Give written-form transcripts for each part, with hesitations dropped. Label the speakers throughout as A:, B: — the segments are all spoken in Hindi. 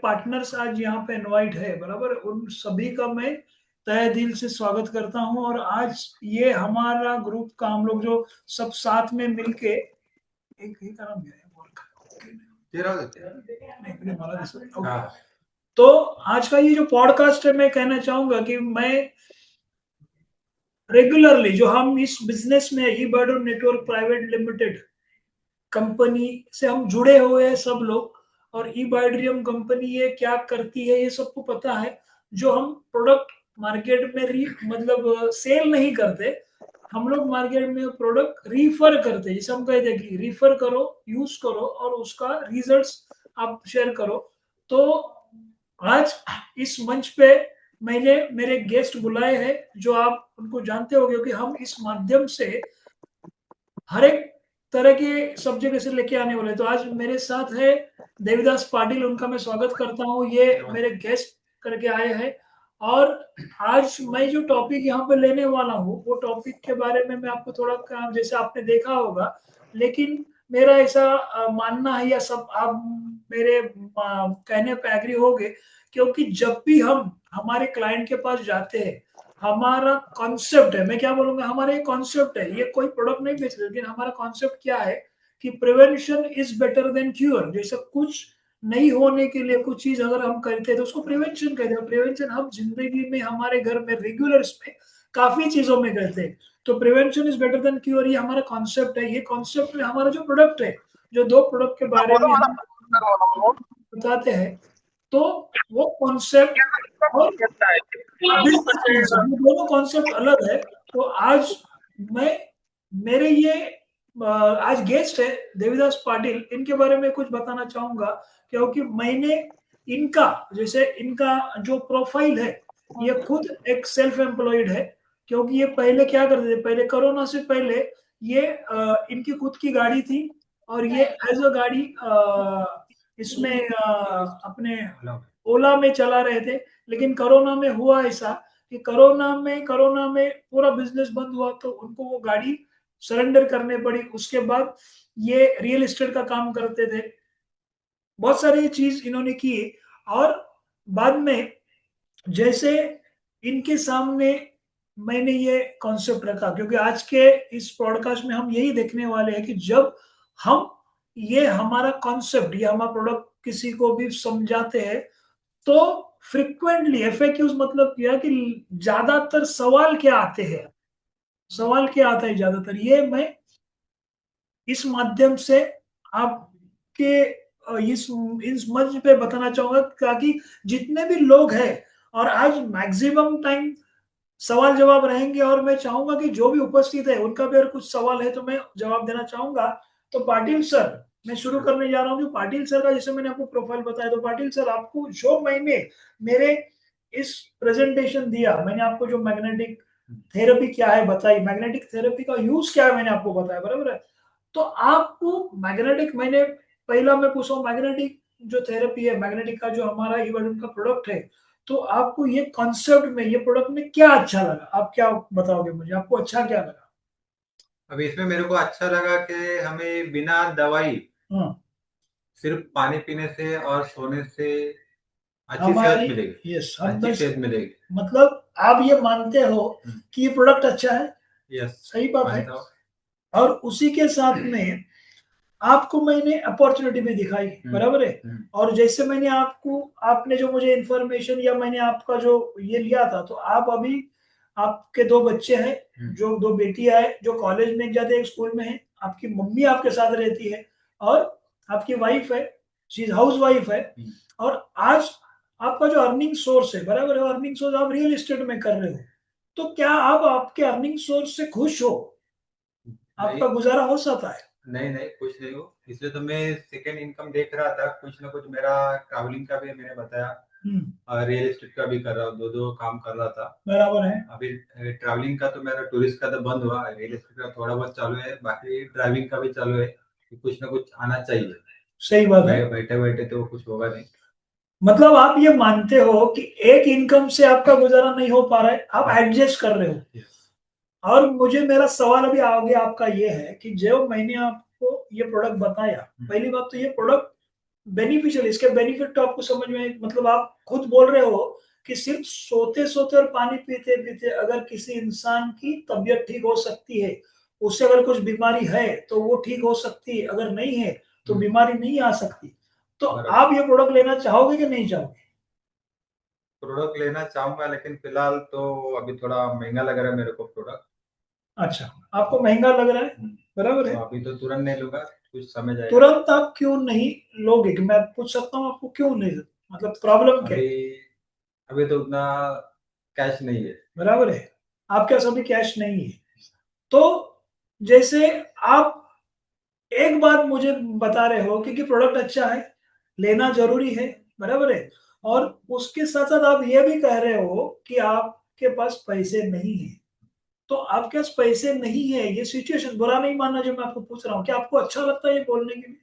A: पार्टनर्स आज यहाँ पे इनवाइट है, बराबर, उन सभी का मैं तहे दिल से स्वागत करता हूँ। और आज ये हमारा ग्रुप का हम लोग जो सब साथ में मिलके एक ही काम है तो आज का ये जो पॉडकास्ट है, मैं कहना चाहूंगा कि मैं रेगुलरली जो हम इस बिजनेस में E Birder network private limited company से हम जुड़े हुए हैं सब लोग, और ई बाइड्रियम कंपनी ये क्या करती है ये सबको पता है। जो हम प्रोडक्ट मार्केट में मतलब सेल नहीं करते, हम लोग मार्केट में प्रोडक्ट रिफर करते हैं। जैसे हम कहते हैं कि रिफर करो, यूज करो और उसका रिजल्ट्स आप शेयर करो। तो आज इस मंच पे मैंने मेरे गेस्ट बुलाए हैं जो आप उनको जानते होंगे, क्योंकि हम इस माध्यम से हर एक तरह के सब्जेक्ट ऐसे लेके आने वाले। तो आज मेरे साथ है देविदास पाटिल, उनका मैं स्वागत करता हूँ, ये मेरे गेस्ट करके आए हैं। और आज मैं जो टॉपिक यहाँ पे लेने वाला हूँ वो टॉपिक के बारे में मैं आपको थोड़ा, जैसे आपने देखा होगा, लेकिन मेरा ऐसा मानना है, या सब आप मेरे कहने पे एग्री होगे, क्योंकि जब भी हम हमारे क्लाइंट के पास जाते हैं, हमारा कॉन्सेप्ट है, मैं क्या बोलूंगा, हमारा ये कॉन्सेप्ट है, ये कोई प्रोडक्ट नहीं बेच रहे, लेकिन हमारा कॉन्सेप्ट क्या है कि prevention is better than cure. जैसे कुछ नहीं होने के लिए कुछ चीज अगर हम करते हैं तो उसको प्रिवेंशन कहते हैं। प्रिवेंशन हम जिंदगी में हमारे घर में रेगुलर में काफी चीजों में करते हैं। तो prevention is better than cure, ये हमारा कॉन्सेप्ट है। ये कॉन्सेप्ट में हमारा जो प्रोडक्ट है, जो दो प्रोडक्ट के बारे में हम बताते हैं, तो वो कॉन्सेप्ट और दोनों कॉन्सेप्ट अलग है। तो आज मैं मेरे ये आज गेस्ट है देविदास पाटिल, इनके बारे में कुछ बताना चाहूंगा, क्योंकि मैंने इनका, जैसे इनका जो प्रोफाइल है, ये खुद एक सेल्फ एम्प्लॉयड है। क्योंकि ये पहले क्या करते थे, पहले कोरोना से पहले ये इनकी खुद की गाड़ी थी, और ये एज अ गाड़ी इसमें अपने ओला में चला रहे थे। लेकिन कोरोना में हुआ ऐसा कि कोरोना में पूरा बिजनेस बंद हुआ, तो उनको वो गाड़ी सरेंडर करने पड़ी। उसके बाद ये रियल एस्टेट का काम करते थे, बहुत सारी चीज इन्होंने की। और बाद में जैसे इनके सामने मैंने ये कॉन्सेप्ट रखा, क्योंकि आज के इस पॉडकास्ट में हम यही देखने वाले हैं कि जब हम ये हमारा कॉन्सेप्ट, ये हमारा प्रोडक्ट किसी को भी समझाते हैं, तो फ्रिक्वेंटली एफएक्यूज मतलब क्या कि ज्यादातर सवाल क्या आते हैं, सवाल क्या आता है ज्यादातर, ये मैं इस माध्यम से आपके इस मंच पे बताना चाहूंगा, ताकि जितने भी लोग हैं, और आज मैक्सिमम टाइम सवाल जवाब रहेंगे, और मैं चाहूंगा कि जो भी उपस्थित है उनका भी अगर कुछ सवाल है तो मैं जवाब देना चाहूंगा। तो पाटिल सर, मैं शुरू करने जा रहा हूँ कि पाटिल सर का, जैसे मैंने आपको प्रोफाइल बताया, तो पाटिल सर आपको जो मैंने मेरे इस प्रेजेंटेशन दिया, मैंने आपको जो मैग्नेटिक थेरेपी क्या है बताई, मैग्नेटिक थेरेपी का यूज क्या है मैंने आपको बताया, बराबर है। तो आपको मैग्नेटिक, मैंने पहला मैं पूछा मैग्नेटिक जो थेरेपी है, मैग्नेटिक का जो हमारा इवन का प्रोडक्ट है, तो आपको ये कॉन्सेप्ट में, ये प्रोडक्ट में क्या अच्छा लगा, आप क्या बताओगे मुझे, आपको अच्छा क्या लगा?
B: अभी इसमें मेरे को अच्छा लगा कि हमें बिना दवाई
A: हाँ,
B: सिर्फ पानी पीने से और सोने से अच्छी सेहत
A: हमारी,
B: मिलेगी।
A: यस, हम
B: अच्छी
A: बस,
B: सेहत मिलेगी।
A: मतलब आप ये मानते हो कि ये प्रोडक्ट अच्छा है,
B: यस,
A: सही बात है।
B: मानता हूँ।
A: और उसी के साथ में आपको मैंने अपॉर्चुनिटी भी दिखाई, बराबर है। और जैसे मैंने आपको, आपने जो मुझे इंफॉर्मेशन, या मैंने आपका जो ये लिया था, तो आप अभी, आपके दो बच्चे हैं, जो दो बेटियां हैं जो कॉलेज में जाते हैं, एक स्कूल में है, आपकी मम्मी आपके साथ रहती है, और आपकी वाइफ है, शी हाउस वाइफ है। और आज आपका जो अर्निंग सोर्स है, बराबर है, अर्निंग सोर्स आप रियल एस्टेट में कर रहे हो, तो क्या आप आपके अर्निंग सोर्स से खुश हो? आपका गुजारा हो सकता है?
B: नहीं नहीं, कुछ नहीं हो। इसलिए तो मैं सेकेंड इनकम देख रहा था, कुछ ना कुछ। मेरा ट्रैवलिंग का भी मैंने बताया, और रियल एस्टेट का भी कर रहा हूँ, दो दो काम कर रहा था।
A: बराबर है।
B: अभी ट्रैवलिंग का तो मेरा, टूरिस्ट का तो बंद हुआ, रियल एस्टेट का थोड़ा बहुत चालू है, बाकी ड्राइविंग का भी चालू है। कि कुछ ना कुछ आना चाहिए।
A: सही बात है।
B: बैठे बैठे तो कुछ होगा नहीं।
A: मतलब आप ये मानते हो कि एक इनकम से आपका गुजारा नहीं हो पा रहा है, आप एडजस्ट कर रहे हो। और मुझे, मेरा सवाल अभी आगे आपका ये है कि जो मैंने आपको ये प्रोडक्ट बताया, पहली बात तो ये प्रोडक्ट बेनिफिशियल, इसके बेनिफिट तो आपको समझ में, मतलब आप खुद बोल रहे हो कि सिर्फ सोते सोते और पानी पीते पीते अगर किसी इंसान की तबीयत ठीक हो सकती है, उससे अगर कुछ बीमारी है तो वो ठीक हो सकती है, अगर नहीं है तो बीमारी नहीं आ सकती। तो आप ये प्रोडक्ट लेना चाहोगे कि नहीं चाहोगे?
B: प्रोडक्ट लेना चाहूंगा, लेकिन फिलहाल तो अभी थोड़ा महंगा लग रहा है मेरे को प्रोडक्ट।
A: अच्छा, आपको महंगा लग रहा है, बराबर है।
B: तो अभी तो तुरंत नहीं लूंगा, कुछ समझ आएगा।
A: तुरंत आप क्यों नहीं लोगे, कि मैं पूछ सकता हूँ आपको क्यों नहीं, मतलब प्रॉब्लम क्या है?
B: अभी अभी तो उतना कैश नहीं है।
A: बराबर है, आपके पास अभी कैश नहीं है। तो जैसे आप एक बात मुझे बता रहे हो कि प्रोडक्ट अच्छा है, लेना जरूरी है, बराबर है, और उसके साथ साथ आप ये भी कह रहे हो कि आपके पास पैसे नहीं है। तो आपके पास पैसे नहीं है, ये सिचुएशन बुरा नहीं मानना जो मैं आपको पूछ रहा हूँ, क्या आपको अच्छा लगता है ये बोलने के लिए?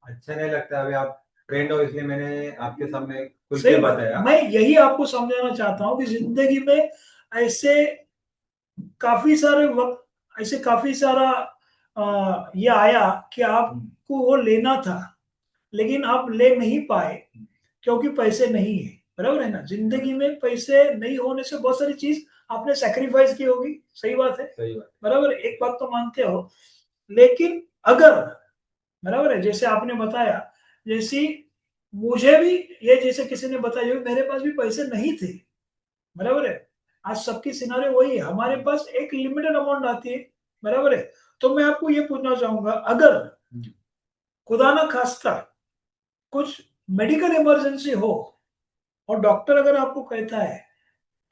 B: अच्छा नहीं लगता, अभी आप फ्रेंड हो इसलिए मैंने आपके सामने खुल
A: सही
B: के
A: बात है,
B: बताया।
A: मैं यही आपको समझाना चाहता हूँ कि जिंदगी में ऐसे काफी सारे वक्त, ऐसे काफी सारा ये आया कि आपको वो लेना था, लेकिन आप ले नहीं पाए क्योंकि पैसे नहीं है, बराबर है ना? जिंदगी में पैसे नहीं होने से बहुत सारी चीज आपने सेक्रीफाइस की होगी, सही बात है,
B: सही बात।
A: बराबर है, एक बात तो मानते हो। लेकिन अगर, बराबर है, जैसे आपने बताया, जैसी मुझे भी ये जैसे किसी ने बताया मेरे पास भी पैसे नहीं थे, बराबर है, आज सबकी सिनारे वही है, हमारे पास एक लिमिटेड अमाउंट आती है, बराबर है। तो मैं आपको ये पूछना चाहूंगा, अगर खुदा ना खास्ता कुछ मेडिकल इमरजेंसी हो और डॉक्टर अगर आपको कहता है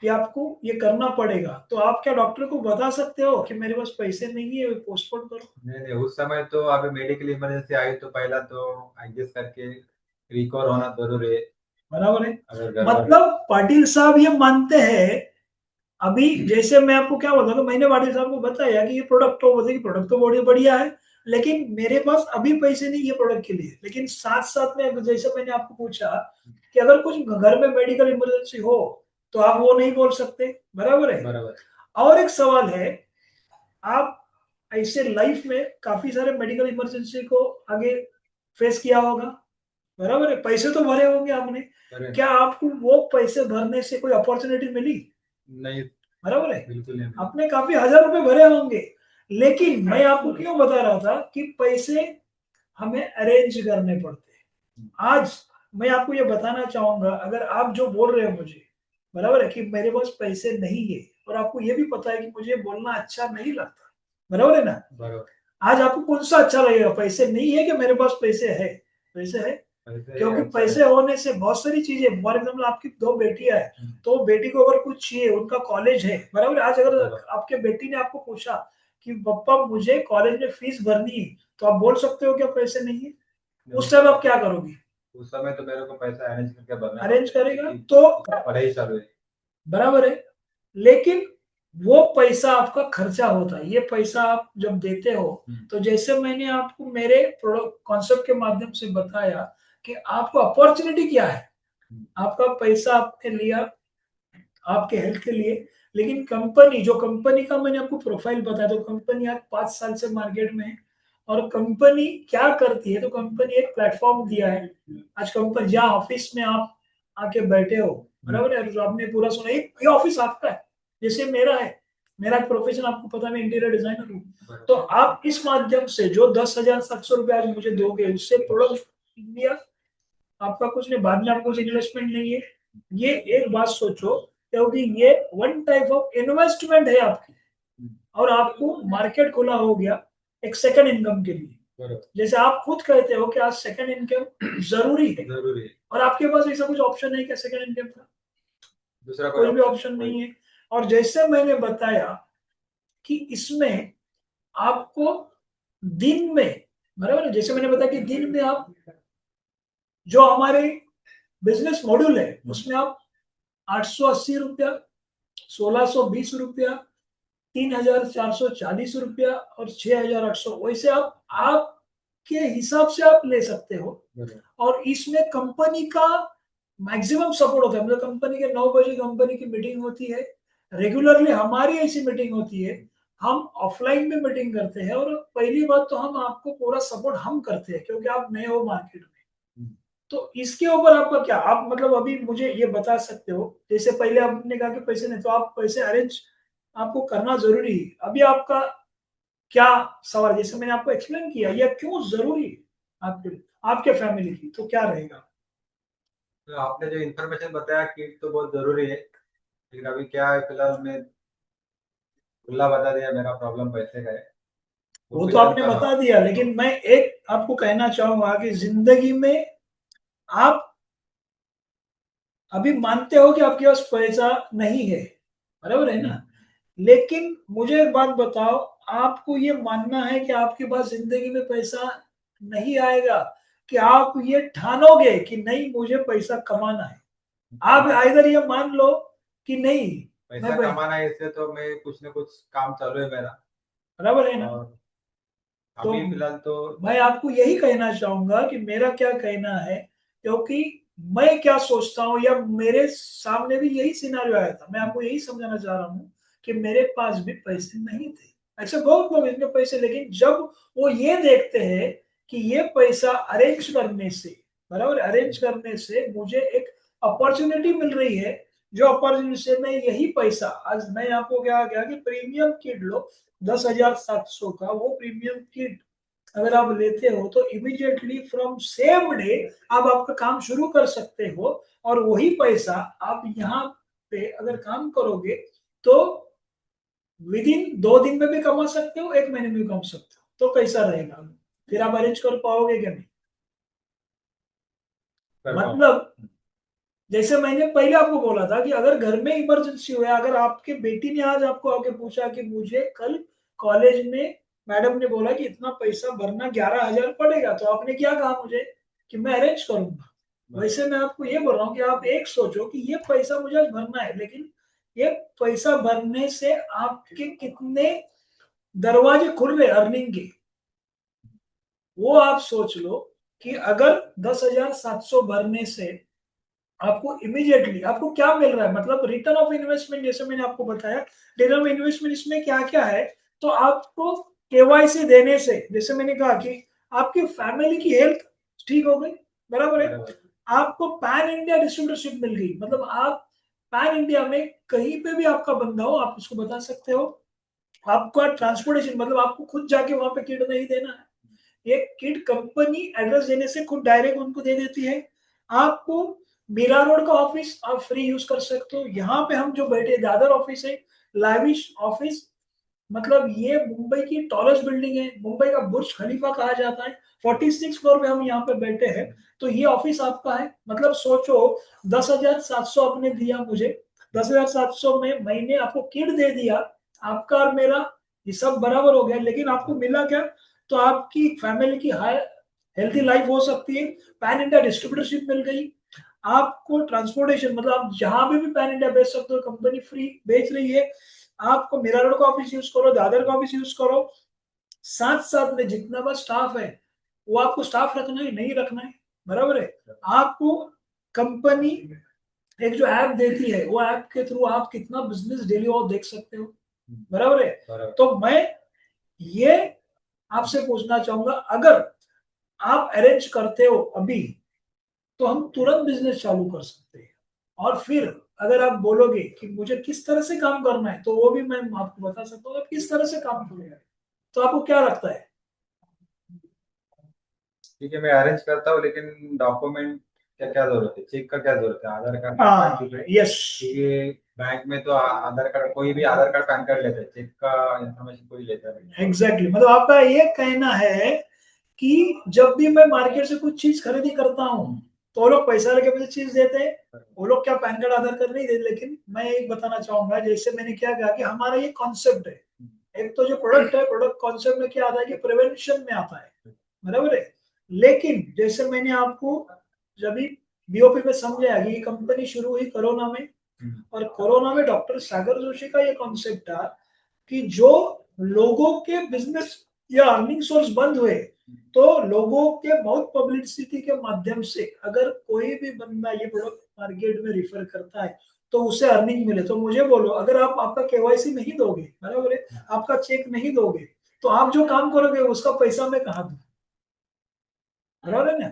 A: कि आपको ये करना पड़ेगा, तो आप क्या डॉक्टर को बता सकते हो कि मेरे पास पैसे नहीं है, पोस्टपोन करो?
B: नहीं नहीं, उस समय तो अभी मेडिकल इमरजेंसी आई तो पहला तो एडजस्ट करके रिकवर होना जरूरी है।
A: बराबर है,
B: अगर घर वाले
A: मतलब पाटिल साहब ये मानते हैं, अभी जैसे मैं आपको क्या बताऊं, मैंने पाटिल साहब को बताया कि ये प्रोडक्ट, तो बोलते कि प्रोडक्ट तो बड़ी बढ़िया है, लेकिन मेरे पास अभी पैसे नहीं है प्रोडक्ट के लिए। लेकिन साथ साथ में जैसे मैंने आपको पूछा कि अगर कुछ घर में मेडिकल इमरजेंसी हो तो आप वो नहीं बोल सकते, बराबर है।
B: बराबर।
A: और एक सवाल है, आप ऐसे लाइफ में काफी सारे मेडिकल इमरजेंसी को आगे फेस किया होगा, बराबर है, पैसे तो भरे होंगे आपने, क्या आपको वो पैसे भरने से कोई अपॉर्चुनिटी मिली?
B: नहीं,
A: बराबर है,
B: बिल्कुल नहीं।
A: आपने काफी हजार रुपए भरे होंगे। लेकिन मैं आपको क्यों बता रहा था कि पैसे हमें अरेंज करने पड़ते हैं। आज मैं आपको ये बताना चाहूंगा, अगर आप जो बोल रहे हो मुझे, बराबर है, कि मेरे पास पैसे नहीं है, और आपको ये भी पता है कि मुझे बोलना अच्छा नहीं लगता, बराबर है ना?
B: बराबर।
A: आज आपको कौन सा अच्छा लगेगा, पैसे नहीं है कि मेरे पास पैसे है? पैसे है, क्योंकि
B: अच्छा
A: पैसे होने से बहुत सारी चीजें, फॉर एग्जाम्पल आपकी दो बेटियां है, तो बेटी को अगर कुछ चाहिए, उनका कॉलेज है, बराबर, आज अगर आपके बेटी ने आपको पूछा कि पापा मुझे कॉलेज में फीस भरनी है, तो आप बोल सकते हो क्या पैसे नहीं है? उस टाइम आप क्या करोगे?
B: उस समय तो मेरे को पैसा अरेंज करके भरना
A: अरेंज
B: पड़ता है,
A: करेगा
B: क्योंकि
A: तो,
B: पढ़ाई चालू है।
A: बराबर है, लेकिन वो पैसा आपका खर्चा होता है, ये पैसा आप जब देते हो, तो जैसे मैंने आपको मेरे प्रोडक्ट कॉन्सेप्ट के माध्यम से बताया कि आपको अपॉर्चुनिटी क्या है, आपका पैसा आपने लिया आपके हेल्थ के लिए, लेकिन कंपनी, जो कंपनी का मैंने आपको प्रोफाइल बताया, तो कंपनी आज 5 साल से मार्केट में है, और कंपनी क्या करती है, तो कंपनी एक प्लेटफॉर्म दिया है। आज कंपनी, जहाँ ऑफिस में आप आके बैठे हो, बराबर है, जो आपने पूरा सुना, ये ऑफिस आपका है, जैसे मेरा है, मेरा प्रोफेशन आपको पता है, मैं इंटीरियर डिजाइनर हूँ। तो आप इस माध्यम से जो 10,700 रुपये आज मुझे दोगे, उससे प्रोडक्ट इंडिया, आपका कुछ नहीं, बाद में आपको कुछ इन्वेस्टमेंट नहीं है। ये एक बात सोचो, क्योंकि ये वन टाइप ऑफ इन्वेस्टमेंट है आपकी, और आपको मार्केट खुला हो गया एक सेकंड इनकम के लिए। जैसे आप खुद कहते हो कि आज सेकंड इनकम जरूरी है,
B: जरूरी है।
A: और आपके पास ऐसा कुछ ऑप्शन है क्या सेकंड इनकम का?
B: दूसरा
A: कोई भी ऑप्शन नहीं है। और जैसे मैंने बताया कि इसमें आपको दिन में, बराबर है, जैसे मैंने बताया कि दिन में आप, जो हमारे बिजनेस मॉड्यूल है, उसमें आप 880 रुपया, 1620 रुपया, 3,440 रुपया और 6,800, वैसे आप आपके हिसाब से आप ले सकते हो। और इसमें कंपनी का मैक्सिमम सपोर्ट होता है, मतलब कंपनी के 9 बजे कंपनी की मीटिंग होती है, रेगुलरली हमारी ऐसी मीटिंग होती है, हम ऑफलाइन में मीटिंग करते हैं, और पहली बात तो हम आपको पूरा सपोर्ट हम करते हैं, क्योंकि आप नए हो मार्केट में, तो इसके ऊपर आपका क्या, आप मतलब अभी मुझे ये बता सकते हो, जैसे पहले आपने कहा कि पैसे नहीं, तो आप पैसे अरेंज आपको करना जरूरी है, अभी आपका क्या सवाल, जैसे मैंने आपको एक्सप्लेन किया, यह क्यों जरूरी है आपके लिए, आपके फैमिली की, तो क्या रहेगा?
B: तो आपने जो इन्फॉर्मेशन बताया किट तो बहुत जरूरी है, लेकिन अभी क्या है, फिलहाल मैं खुला बता दिया मेरा प्रॉब्लम पैसे का है, वो
A: वो तो
B: फिलहाल
A: आपने
B: कर रहा
A: बता
B: हूँ।
A: दिया, लेकिन मैं एक आपको कहना चाहूंगा कि जिंदगी में आप अभी मानते हो कि आपके पास पैसा नहीं है, बराबर है ना, लेकिन मुझे एक बात बताओ, आपको ये मानना है कि आपके पास जिंदगी में पैसा नहीं आएगा, कि आप ये ठानोगे कि नहीं मुझे पैसा कमाना है, आप
B: पैसा
A: आइदर ये मान लो कि नहीं
B: पैसा
A: मैं
B: कमाना है, इससे तो मैं कुछ ना कुछ काम चालू है मेरा।
A: बराबर है ना,
B: और
A: तो
B: अभी फिलहाल तो
A: मैं आपको यही कहना चाहूंगा कि मेरा क्या कहना है, क्योंकि मैं क्या सोचता हूँ, या मेरे सामने भी यही सिनारियो आया था, मैं आपको यही समझाना चाह रहा हूँ कि मेरे पास भी पैसे नहीं थे, ऐसे बहुत लोग इनके पैसे, लेकिन जब वो ये देखते हैं कि ये पैसा अरेंज करने से, बराबर अरेंज करने से मुझे एक अपॉर्चुनिटी मिल रही है, जो अपॉर्चुनिटी से मैं यही पैसा, आज मैं आपको क्या गया कि प्रीमियम किट लो, 10,700 का वो प्रीमियम किट अगर आप लेते हो तो इमीडिएटली फ्रॉम सेम डे आप आपका काम शुरू कर सकते हो, और वही पैसा आप यहाँ पे अगर काम करोगे तो विद इन 2 दिन में भी कमा सकते हो, 1 महीने में भी कमा सकते हो, तो कैसा रहेगा, फिर आप अरेंज कर पाओगे क्या नहीं?
B: कर पाऊँ।
A: मतलब जैसे मैंने पहले आपको बोला था कि अगर घर में इमरजेंसी हुआ, अगर आपके बेटी ने आज आपको आके पूछा कि मुझे कल कॉलेज में मैडम ने बोला कि इतना पैसा भरना 11,000 पड़ेगा, तो आपने क्या कहा मुझे कि मैं अरेंज करूंगा, वैसे मैं आपको ये बोल रहा हूँ कि आप एक सोचो कि ये पैसा मुझे आज भरना है, लेकिन ये पैसा भरने से आपके कितने दरवाजे खुल रहे अर्निंग के, वो आप सोच लो, कि अगर 10,700 भरने से आपको इमीडिएटली आपको क्या मिल रहा है, मतलब रिटर्न ऑफ इन्वेस्टमेंट, जैसे मैंने आपको बताया रिटर्न ऑफ इन्वेस्टमेंट इसमें क्या क्या है, तो आपको केवाईसी देने से, जैसे मैंने कहा कि आपकी फैमिली की हेल्थ ठीक हो गई, बराबर है, आपको पैन इंडिया डिस्ट्रीब्यूटरशिप मिल गई, मतलब आप पैन इंडिया में कहीं पे भी आपका बंदा हो आप उसको बता सकते हो, आपका ट्रांसपोर्टेशन, मतलब आपको खुद जाके वहां पे किट नहीं देना है, ये किट कंपनी एड्रेस देने से खुद डायरेक्ट उनको दे देती है, आपको मीरा रोड का ऑफिस आप फ्री यूज कर सकते हो, यहाँ पे हम जो बैठे दादर ऑफिस है, लाविश ऑफिस, मतलब ये मुंबई की टॉलेस्ट बिल्डिंग है, मुंबई का बुर्ज खलीफा कहा जाता है, 46 फ्लोर पे हम यहाँ पे बैठे हैं, तो ये ऑफिस आपका है, मतलब सोचो 10,700 आपने दिया मुझे, 10,700 में मैंने आपको किट दे दिया, आपका और मेरा ये सब बराबर हो गया, लेकिन आपको मिला क्या, तो आपकी फैमिली की हाई हेल्थी लाइफ हो सकती है, पैन इंडिया डिस्ट्रीब्यूटरशिप मिल गई, आपको ट्रांसपोर्टेशन, मतलब आप जहां भी पैन इंडिया बेच सकते हो, कंपनी फ्री बेच रही है, आपको मेरा रोड का ऑफिस यूज करो, दादर का ऑफिस यूज करो, साथ साथ में जितना बस स्टाफ है वो आपको स्टाफ रखना है नहीं रखना है, बराबर है, आपको कंपनी एक जो ऐप देती है वो ऐप के थ्रू आप कितना बिजनेस डेली और देख सकते हो, बराबर है, तो मैं ये आपसे पूछना चाहूंगा, अगर आप अरेंज करते हो अभी तो हम तुरंत बिजनेस चालू कर सकते हैं, और फिर अगर आप बोलोगे कि मुझे किस तरह से काम करना है तो वो भी मैं आपको बता सकता हूँ, आप किस तरह से काम करेंगे, तो आपको क्या लगता है?
B: ठीक है, मैं अरेंज करता हूँ, लेकिन डॉक्यूमेंट क्या क्या जरूरत है, चेक का क्या जरूरत है, आधार कार्ड पैन कार्ड
A: हाँ,
B: ठीक है,
A: यस,
B: क्योंकि बैंक में तो आधार कार्ड, कोई भी आधार कार्ड पैन कार्ड लेता है, चेक का इन्फॉर्मेशन कोई लेता नहीं।
A: एग्जैक्टली, मतलब आपका ये कहना है कि जब भी मैं मार्केट से कुछ चीज खरीदी करता हूँ तो वो लोग पैसा लेके मुझे चीज देते हैं, वो लोग क्या पैन कार्ड आधार कार्ड नहीं देते, लेकिन मैं एक बताना चाहूंगा, जैसे मैंने क्या कहा कि हमारा ये कॉन्सेप्ट है, एक तो जो प्रोडक्ट है, प्रोडक्ट कॉन्सेप्ट में क्या आता है कि प्रिवेंशन में आता है, बराबर है, लेकिन जैसे मैंने आपको जब बीओपी में समझाया कि ये कंपनी शुरू हुई कोरोना में, और कोरोना में डॉक्टर सागर जोशी का ये कॉन्सेप्ट था कि जो लोगों के बिजनेस या अर्निंग सोर्स बंद हुए, तो लोगों के बहुत पब्लिसिटी के माध्यम से अगर कोई भी बंदा ये प्रोडक्ट मार्केट में रिफर करता है तो उसे अर्निंग मिले, तो मुझे बोलो अगर आप आपका केवाईसी नहीं दोगे, बराबर है, आपका चेक नहीं दोगे, तो आप जो काम करोगे उसका पैसा मैं कहाँ दूं, बराबर है ना,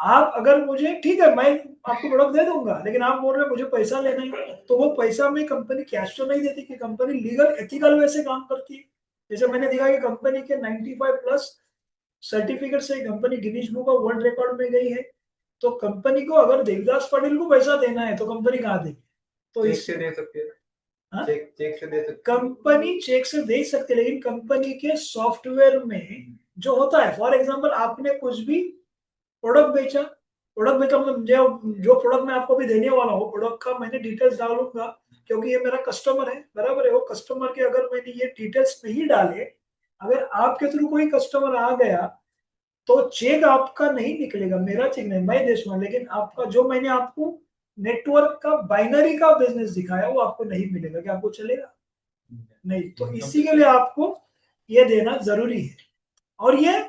A: आप अगर मुझे ठीक है मैं आपको प्रोडक्ट दे दूंगा, लेकिन आप बोल रहे हैं मुझे पैसा लेना ही, तो वो पैसा में कंपनी कैश तो नहीं देती कि कंपनी लीगल एथिकल वे से काम करती है। जैसे मैंने देखा कि कंपनी के 95 प्लस सर्टिफिकेट से company Guinness book of world record में गई है। तो कंपनी को अगर देवदास पाटिल को पैसा देना है तो कंपनी कहाँ देगी? तो
B: चेक से दे सकती है।
A: हाँ?
B: चेक से दे सकती है।
A: कंपनी चेक से दे सकती है, लेकिन कंपनी के सॉफ्टवेयर में जो होता है, फॉर एग्जांपल आपने कुछ भी प्रोडक्ट बेचा मतलब जो प्रोडक्ट मैं आपको भी देने वाला हूँ, प्रोडक्ट का मैंने डिटेल्स डालूंगा क्योंकि ये मेरा कस्टमर है, बराबर है। वो कस्टमर के अगर मैंने ये डिटेल्स नहीं डाले, अगर आपके थ्रू कोई कस्टमर आ गया तो चेक आपका नहीं निकलेगा, मेरा चेक नहीं, मैं दे दूंगा, लेकिन आपका जो मैंने आपको नेटवर्क का बाइनरी का बिजनेस दिखाया वो आपको नहीं मिलेगा। क्या आपको चलेगा? नहीं। तो इसी के लिए आपको ये देना जरूरी है। और ये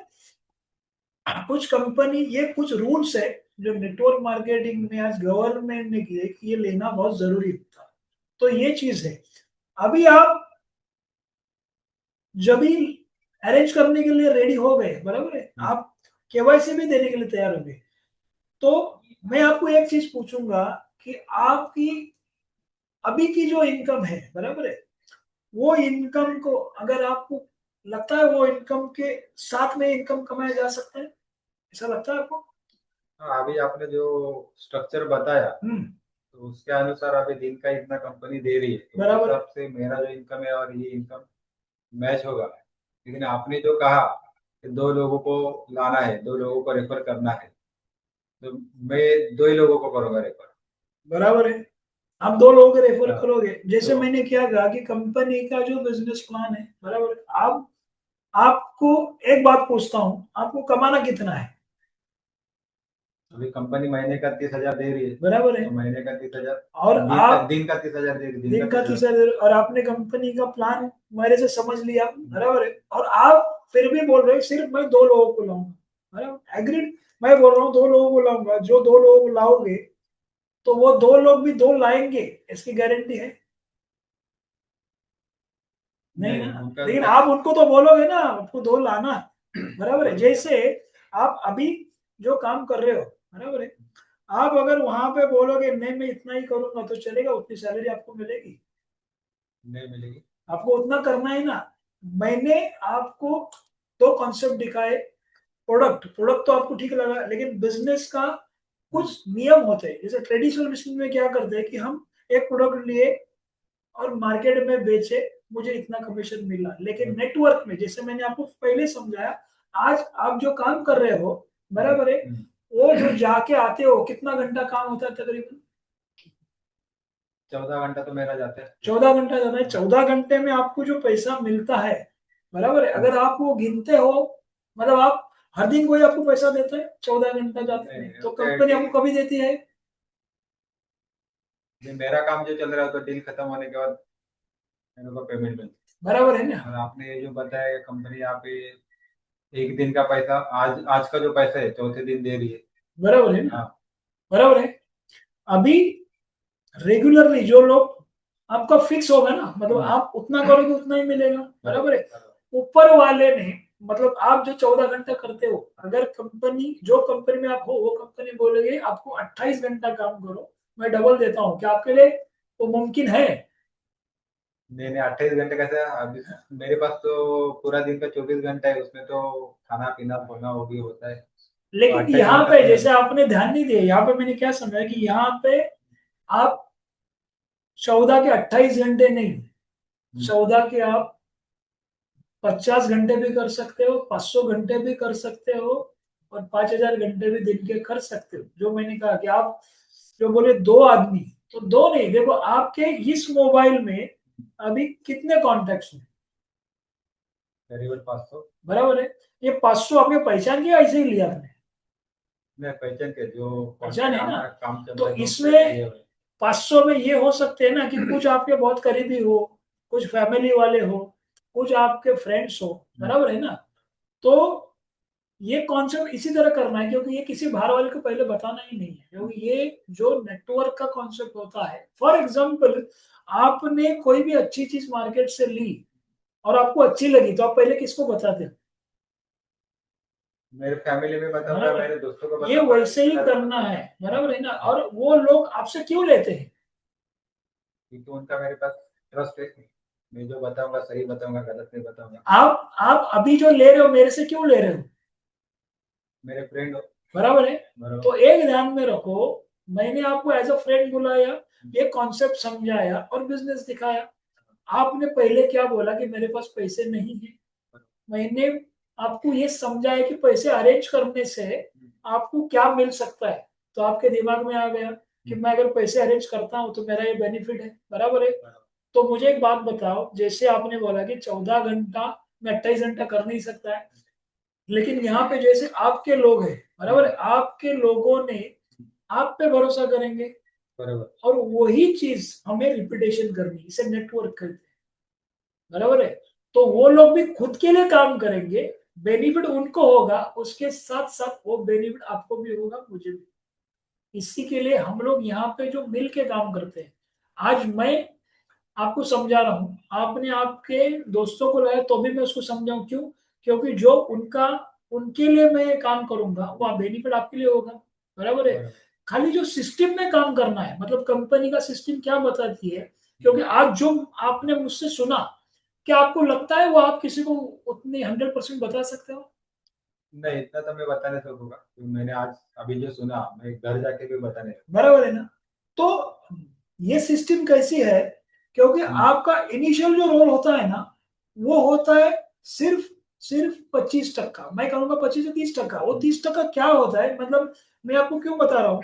A: कुछ कंपनी, ये कुछ रूल्स है जो नेटवर्क मार्केटिंग में आज गवर्नमेंट ने किए कि ये लेना बहुत जरूरी होता है। तो ये चीज है। अभी आप जब भी अरेंज करने के लिए रेडी हो गए, बराबर है, आप केवाईसी भी देने के लिए तैयार हो गए, तो मैं आपको एक चीज पूछूंगा कि आपकी अभी की जो इनकम है, बराबर है, वो इनकम को अगर आपको लगता है वो इनकम के साथ में इनकम कमाया जा सकता है, ऐसा लगता है आपको?
B: हाँ, अभी आपने जो स्ट्रक्चर बताया तो उसके अनुसार अभी दिन का इतना कंपनी दे रही है, तो उस
A: बराबर।
B: हिसाब से मेरा जो इनकम है और ये इनकम मैच होगा। लेकिन आपने जो कहा कि 2 लोगों को लाना है, 2 लोगों को रेफर करना है, तो मैं 2 ही लोगों को करूंगा रेफर।
A: बराबर है। आप 2 लोगों को रेफर
B: हाँ,
A: करोगे, जैसे
B: तो
A: मैंने क्या कहा कि कंपनी का जो बिजनेस प्लान है, बराबर है। आप आपको एक बात पूछता हूं, आपको कमाना कितना है?
B: अभी कंपनी महीने का 30,000 दे रही है,
A: बराबर है।
B: तो महीने का 30,000,
A: और आप
B: दिन का 30,000 दे रही है, दिन
A: दिन
B: का
A: का
B: 30,000।
A: 30,000 और आपने कंपनी का प्लान मेरे से समझ लिया, बराबर है। और आप फिर भी बोल रहे हैं सिर्फ मैं 2 लोगों को लाऊंगा, बराबर, एग्रीड। मैं बोल रहा हूँ 2 लोगों को लाऊंगा, जो 2 लोगों को लाओगे तो वो 2 लोग भी 2 लाएंगे, इसकी गारंटी है? नहीं
B: नहीं,
A: ना।
B: उनका
A: लेकिन
B: उनका
A: आप उनको तो बोलोगे ना आपको 2 लाना, बराबर है। जैसे आप अभी जो काम कर रहे हो, बराबर है, आप अगर वहां पे बोलोगे नहीं मैं इतना ही करूंगा तो चलेगा? उतनी सैलरी आपको मिलेगी?
B: नहीं मिलेगी।
A: आपको उतना करना है ना। मैंने आपको 2 कॉन्सेप्ट दिखाए। प्रोडक्ट तो आपको ठीक लगा, लेकिन बिजनेस का कुछ नियम होते हैं। जैसे ट्रेडिशनल बिजनेस में क्या करते हैं कि हम एक प्रोडक्ट लिए और मार्केट में बेचे, मुझे इतना कमीशन मिला। लेकिन नेटवर्क में, जैसे मैंने आपको पहले समझाया, आज आप जो काम कर रहे हो, बराबर है, वो जो जाके आते हो कितना घंटा काम होता है तकरीबन?
B: 14 घंटा तो मेरा जाता है।
A: 14 घंटा जाता है। 14 घंटे में आपको जो पैसा मिलता है, बराबर है, अगर आप वो गिनते हो, मतलब आप हर दिन कोई आपको पैसा देता है 14 घंटा जाते हैं, तो कंपनी आपको कभी देती है?
B: मेरा काम जो चल रहा है तो डील खत्म होने के बाद मेरे को पेमेंट मिलती
A: बराबर है
B: है।
A: ना।
B: और आपने जो बताया कंपनी यहाँ पे एक दिन का पैसा, आज आज का जो पैसा है चौथे दिन दे रही है।
A: बराबर है ना।
B: हाँ।
A: बराबर है। अभी रेगुलरली जो लोग, आपका फिक्स होगा ना, मतलब आप उतना करोगे उतना ही मिलेगा, बराबर है। ऊपर वाले ने, मतलब आप जो 14 घंटा करते हो, अगर कंपनी, जो कंपनी में आप हो वो कंपनी बोलेगी आपको 28 घंटा काम करो, मैं डबल देता हूँ, क्या आपके लिए वो मुमकिन है?
B: नहीं नहीं, 28 घंटे कैसे अभी? मेरे पास तो पूरा दिन का 24 घंटा है, उसमें तो खाना पीना सोना वो भी होता है, तो
A: लेकिन
B: अट्ठाईस
A: यहाँ
B: घंटा
A: पे
B: तो
A: जैसे
B: मेरा।
A: आपने ध्यान नहीं दिया, यहाँ पे मैंने क्या समझा कि यहाँ पे आप 14 के 28 घंटे नहीं, 14 के आप 50 घंटे भी कर सकते हो, 500 घंटे भी कर सकते हो, और 5,000 घंटे भी दिन के कर सकते हो। जो मैंने कहा कि आप जो बोले 2 आदमी, तो 2 नहीं, देखो आपके इस मोबाइल में अभी कितने कॉन्टेक्ट हैं?
B: करीबन 500।
A: बराबर है। ये 500 आपने पहचान किया, ऐसे ही लिया आपने?
B: मैं पहचान के जो
A: पहचान
B: कॉन्टेक्ट
A: है ना।
B: हमारा काम चल
A: तो
B: रहा है जो
A: इसमें
B: ये
A: 500 में ये हो सकते हैं ना कि कुछ आपके बहुत करीबी हो, कुछ फैमिली वाले हो, कुछ आपके फ्रेंड्स हो, बराबर है ना। तो ये कॉन्सेप्ट इसी तरह करना है, क्योंकि ये किसी बाहर वाले को पहले बताना ही नहीं है, क्योंकि ये जो नेटवर्क का कॉन्सेप्ट होता है, फॉर एग्जांपल आपने कोई भी अच्छी चीज मार्केट से ली और आपको अच्छी लगी, तो आप पहले किसको बताते हो?
B: मेरे फैमिली में बताऊंगा, मेरे दोस्तों को
A: ये
B: बताऊंगा,
A: वैसे ही करना है, बराबर है ना। और वो लोग आपसे क्यों लेते हैं?
B: क्योंकि उनका मेरे पास ट्रस्ट है। मैं जो बताऊंगा सही बताऊंगा, गलत नहीं बताऊंगा।
A: आप अभी जो ले रहे हो मेरे से क्यों ले रहे हो?
B: मेरे फ्रेंड हो।
A: बराबर है।
B: बराबर।
A: तो एक ध्यान में रखो, मैंने आपको एज अ फ्रेंड बुलाया, ये कॉन्सेप्ट समझाया और बिजनेस दिखाया। आपने पहले क्या बोला कि मेरे पास पैसे नहीं है। मैंने आपको ये समझाया कि पैसे अरेंज करने से आपको क्या मिल सकता है। तो आपके दिमाग में आ गया कि मैं अगर पैसे अरेंज करता हूँ तो मेरा ये बेनिफिट है, बराबर है। तो मुझे एक बात बताओ, जैसे आपने बोला कि 14 घंटा में 28 घंटा कर नहीं सकता है, लेकिन यहाँ पे जैसे आपके लोग हैं, बराबर है, आपके लोगों ने आप पे भरोसा करेंगे,
B: बराबर।
A: और वही चीज हमें रिपीटेशन करनी है, इसे नेटवर्क करते हैं, बराबर है। तो वो लोग भी खुद के लिए काम करेंगे, बेनिफिट उनको होगा, उसके साथ साथ वो बेनिफिट आपको भी होगा, मुझे भी। इसी के लिए हम लोग यहाँ पे जो मिल के काम करते हैं। आज मैं आपको समझा रहा हूँ, आपने आपके दोस्तों को लाया तो भी मैं उसको समझाऊं, क्यों? क्योंकि जो उनका उनके लिए मैं काम करूंगा वो बेनिफिट आपके लिए होगा, बराबर है। खाली जो सिस्टम में काम करना है, मतलब कंपनी का सिस्टम क्या बताती है, क्योंकि आज जो आपने मुझसे सुना, क्या आपको लगता है वो आप किसी को उतनी 100% बता सकते हो?
B: नहीं, इतना तो मैं बता नहीं सकूंगा, क्योंकि मैंने आज अभी जो सुना मैं घर जाके भी बता नहीं
A: बराबर है ना। तो ये सिस्टम कैसी है, क्योंकि
B: सकूंगा।
A: आपका इनिशियल जो रोल होता है ना, वो होता है सिर्फ सिर्फ 25%। मैं कहूंगा 25 से 30%। वो 30% क्या होता है, मतलब मैं आपको क्यों बता रहा हूँ,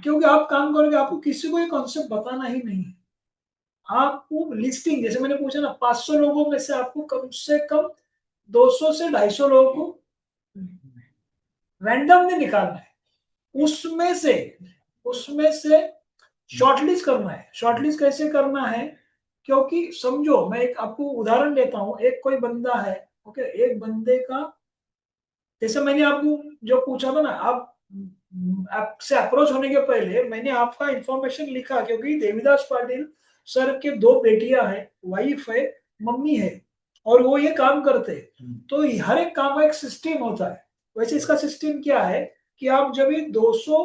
A: क्योंकि आप काम करोगे, आपको किसी को ये कॉन्सेप्ट बताना ही नहीं है। आपको लिस्टिंग, जैसे मैंने पूछा ना, 500 लोगों में से कम 200 से 250 लोगों को रैंडमली निकालना है। उसमें से शॉर्टलिस्ट करना है। शॉर्टलिस्ट कैसे करना है? क्योंकि समझो, मैं एक आपको उदाहरण देता हूँ। एक कोई बंदा है, ओके, एक बंदे का, जैसे मैंने आपको जो पूछा था ना, आप आपसे अप्रोच होने के पहले मैंने आपका इंफॉर्मेशन लिखा, क्योंकि देवीदास पाटिल सर के 2 बेटियां हैं, वाइफ है, मम्मी है, और वो ये काम करते हैं। तो हर एक काम का एक सिस्टम होता है। वैसे इसका सिस्टम क्या है कि आप जब ये 200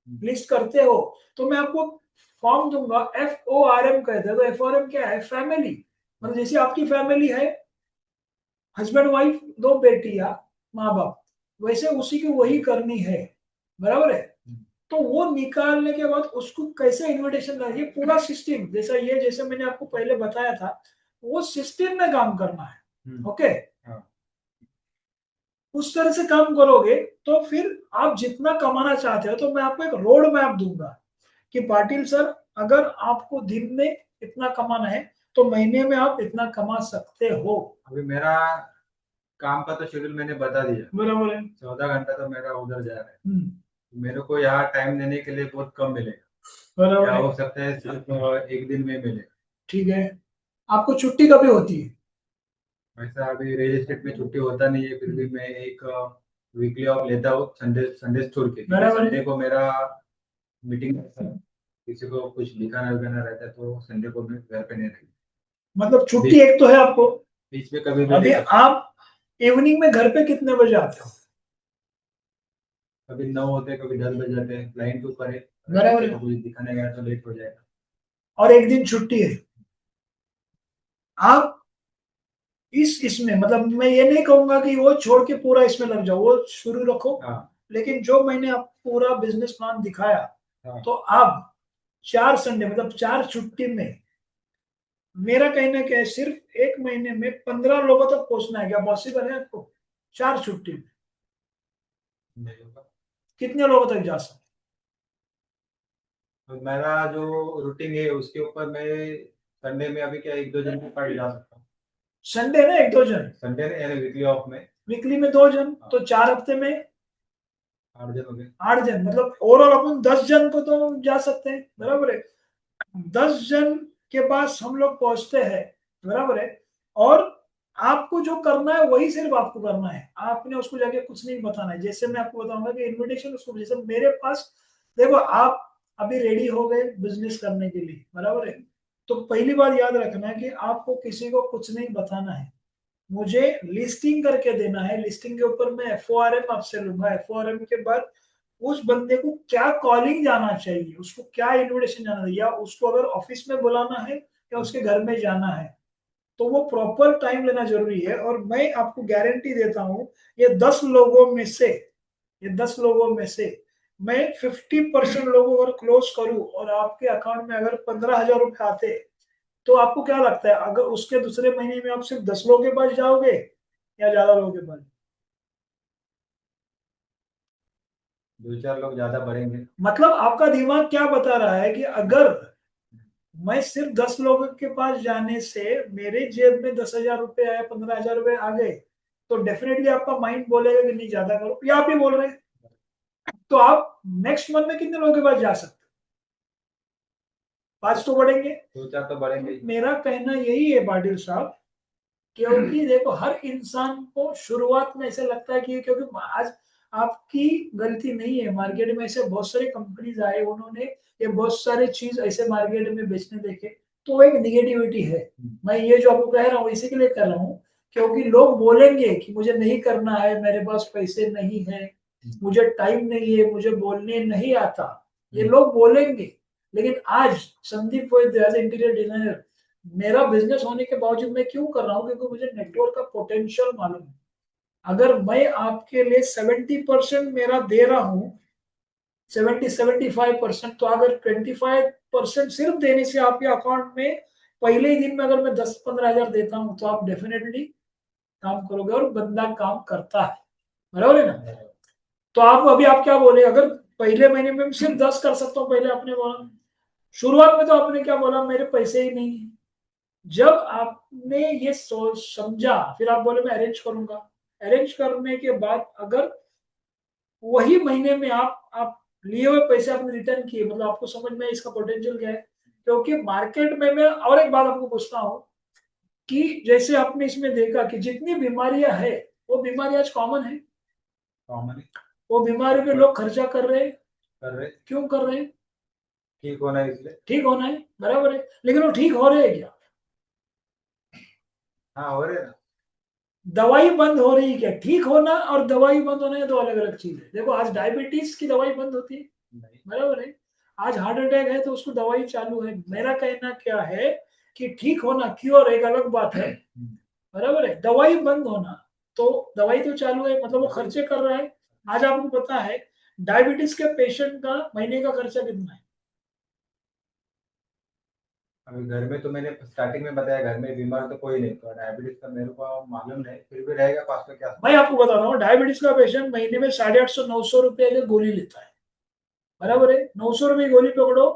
A: लिस्ट करते हो, तो मैं आपको फॉर्म दूंगा, FORM कहते हैं। तो FORM क्या है? फैमिली, मतलब जैसे आपकी फैमिली है, हस्बैंड वाइफ, 2 बेटियां, माँ बाप, वैसे उसी की वही करनी है, बराबर है। तो वो निकालने के बाद उसको कैसे इनविटेशन करना, ये पूरा सिस्टम, जैसा ये जैसे मैंने आपको पहले बताया था, वो सिस्टम में काम करना है, ओके। उस तरह से काम करोगे तो फिर आप जितना कमाना चाहते हो, तो मैं आपको एक रोड मैप दूंगा कि पाटिल सर, अगर आपको दिन में इतना कमाना है तो महीने में आप इतना कमा सकते हो।
B: अभी मेरा काम का तो शेड्यूल मैंने बता दिया।
A: बराबर है।
B: 14 घंटा तो मेरा उधर जा रहा है। मेरे को यहाँ टाइम देने के लिए बहुत कम मिलेगा।
A: बराबर
B: क्या
A: है।
B: हो सकता है सिर्फ एक दिन में मिले।
A: ठीक है। आपको छुट्टी कभी होती है?
B: वैसा अभी रियल एस्टेट में छुट्टी होता नहीं है, फिर भी मैं एक वीकली ऑफ लेता हूँ, संडे संडे छोड़ के, क्योंकि
A: बराबर है।
B: संडे को मेरा मीटिंग रहता है। किसी को कुछ लिखाना विखाना रहता है, तो संडे को मैं घर पे नहीं रहता।
A: मतलब छुट्टी एक तो है आपको।
B: बीच में कभी भी
A: अभी
B: ले सकता हूँ।
A: आप इवनिंग में घर पे कितने बजे आते हो?
B: कभी 9 होते हैं, कभी 10 बज जाते हैं, क्लाइंट के ऊपर है। अगर
A: बराबर
B: किसी
A: है।
B: को कुछ दिखाने गया तो लेट हो जाएगा।
A: और एक दिन छुट्टी है। आप इसमें, मतलब मैं ये नहीं कहूंगा कि वो छोड़ के पूरा इसमें लग जाओ, वो शुरू रखो।
B: हाँ।
A: लेकिन जो मैंने आपको पूरा बिजनेस प्लान दिखाया,
B: हाँ।
A: तो आप 4 संडे, मतलब 4 छुट्टी में, मेरा कहना क्या है, सिर्फ एक महीने में 15 लोगों तक पहुंचना है। क्या पॉसिबल है आपको 4 छुट्टी में?
B: नहीं होगा।
A: कितने लोगों तक जा सकते?
B: तो मेरा जो रूटीन है उसके ऊपर मैं संडे में अभी क्या एक दो जन के पास जा सकता हूँ।
A: संडे ना 1-2 जन,
B: संडे ने यानी वीकली ऑफ में
A: वीकली में 2 जन, तो 4 हफ्ते में
B: 8 जन हो गए।
A: 8 जन, मतलब ओवरऑल अपन 10 जन को तो जा सकते हैं, बराबर है। 10 जन के पास हम लोग पहुंचते हैं, बराबर है। और आपको जो करना है वही सिर्फ आपको करना है, आपने उसको जाके कुछ नहीं बताना है। जैसे मैं आपको बताऊंगा कि इनविटेशन उसको, जैसे मेरे पास, देखो आप अभी रेडी हो गए बिजनेस करने के लिए, बराबर है। तो पहली बात याद रखना है कि आपको किसी को कुछ नहीं बताना है। मुझे लिस्टिंग करके देना है। लिस्टिंग के ऊपर मैं FORM आपसे लूंगा। FORM के बाद उस बंदे को क्या कॉलिंग जाना चाहिए, उसको क्या इन्विटेशन जाना चाहिए, या उसको अगर ऑफिस में बुलाना है या उसके घर में जाना है, तो वो प्रॉपर टाइम लेना जरूरी है। और मैं आपको गारंटी देता हूं, ये 10 लोगों में से मैं 50% लोगों को अगर क्लोज करूं और आपके अकाउंट में अगर 15,000 रुपए आते, तो आपको क्या लगता है, अगर उसके दूसरे महीने में आप सिर्फ 10 लोगों के पास जाओगे या ज्यादा लोगों के पास?
B: 2-4 लोग ज्यादा बढ़ेंगे।
A: मतलब आपका दिमाग क्या बता रहा है कि अगर मैं सिर्फ 10 लोगों के पास जाने से मेरे जेब में 10,000 रुपए आए, 15,000 रुपए आ गए, तो डेफिनेटली आपका माइंड बोलेगा कि नहीं ज्यादा करो, या आप ही बोल रहे हैं। तो आप नेक्स्ट मंथ में कितने लोगों के पास जा सकते हैं? 5 तो बढ़ेंगे।
B: 2-4 तो बढ़ेंगे ही।
A: मेरा कहना यही है पाटिल साहब, क्योंकि देखो हर इंसान को शुरुआत में ऐसा लगता है कि क्योंकि आज आपकी गलती नहीं है, मार्केट में ऐसे बहुत सारे कंपनीज आए, उन्होंने ये बहुत सारे चीज ऐसे मार्केट में बेचने देखे, तो एक निगेटिविटी है। मैं ये जो आपको कह रहा हूँ इसी के लिए कर रहा हूँ, क्योंकि लोग बोलेंगे कि मुझे नहीं करना है, मेरे पास पैसे नहीं है, मुझे टाइम नहीं है, मुझे बोलने नहीं आता, ये लोग बोलेंगे। लेकिन आज संदीप वैद्य एज इंटीरियर डिजाइनर, मेरा बिजनेस होने के बावजूद मैं क्यों कर रहा हूँ, क्योंकि मुझे नेटवर्क का पोटेंशियल मालूम है। अगर मैं आपके लिए 70% मेरा दे रहा हूँ, 75%, तो अगर 25% सिर्फ देने से आपके अकाउंट में पहले ही दिन में अगर मैं 10-15 हजार देता हूँ, तो आप डेफिनेटली काम करोगे, और बंदा काम करता है। बराबर है ना? तो आप क्या बोले, अगर पहले महीने में सिर्फ 10 कर सकता हूँ, पहले आपने बोला शुरुआत में, तो आपने क्या बोला, मेरे पैसे ही नहीं है। जब आपने ये सोच समझा, फिर आप बोले मैं अरेंज करूंगा। अरेंज करने के बाद अगर वही महीने में आप लिए हुए पैसे आपने रिटर्न किए, मतलब आपको समझ में इसका पोटेंशियल क्या है। क्योंकि मार्केट में मैं और एक बात आपको पूछता हूँ, कि जैसे आपने इसमें देखा कि जितनी बीमारियां है, वो बीमारी आज कॉमन है।
B: कॉमन
A: वो बीमारी पे लोग खर्चा कर रहे हैं।
B: कर रहे।
A: क्यों कर रहे हैं?
B: ठीक होना है इसलिए।
A: ठीक होना है, बराबर है। लेकिन वो ठीक हो रहे हैं क्या?
B: हाँ हो रहे ना।
A: दवाई बंद हो रही है क्या? ठीक होना और दवाई बंद होना ये दो अलग अलग चीज है। देखो आज डायबिटीज की दवाई बंद होती है,
B: नहीं।
A: बराबर है। आज हार्ट अटैक है तो उसको दवाई चालू है। मेरा कहना क्या है कि ठीक होना, क्योर एक अलग बात है, बराबर है। दवाई बंद होना, तो दवाई तो चालू है, मतलब वो खर्चे कर रहा है। आज आपको पता है डायबिटीज के पेशेंट का महीने का खर्चा कितना है?
B: अभी घर में तो मैंने स्टार्टिंग में बताया, घर में बीमार तो कोई नहीं, तो डायबिटीज का मेरे को मालूम नहीं, फिर भी रहेगा 500 के आसपास।
A: मैं आपको बता रहा हूँ, डायबिटीज का पेशेंट महीने में 850-900 रुपए की गोली लेता है, बराबर है। 900 रुपए की गोली पकड़ो,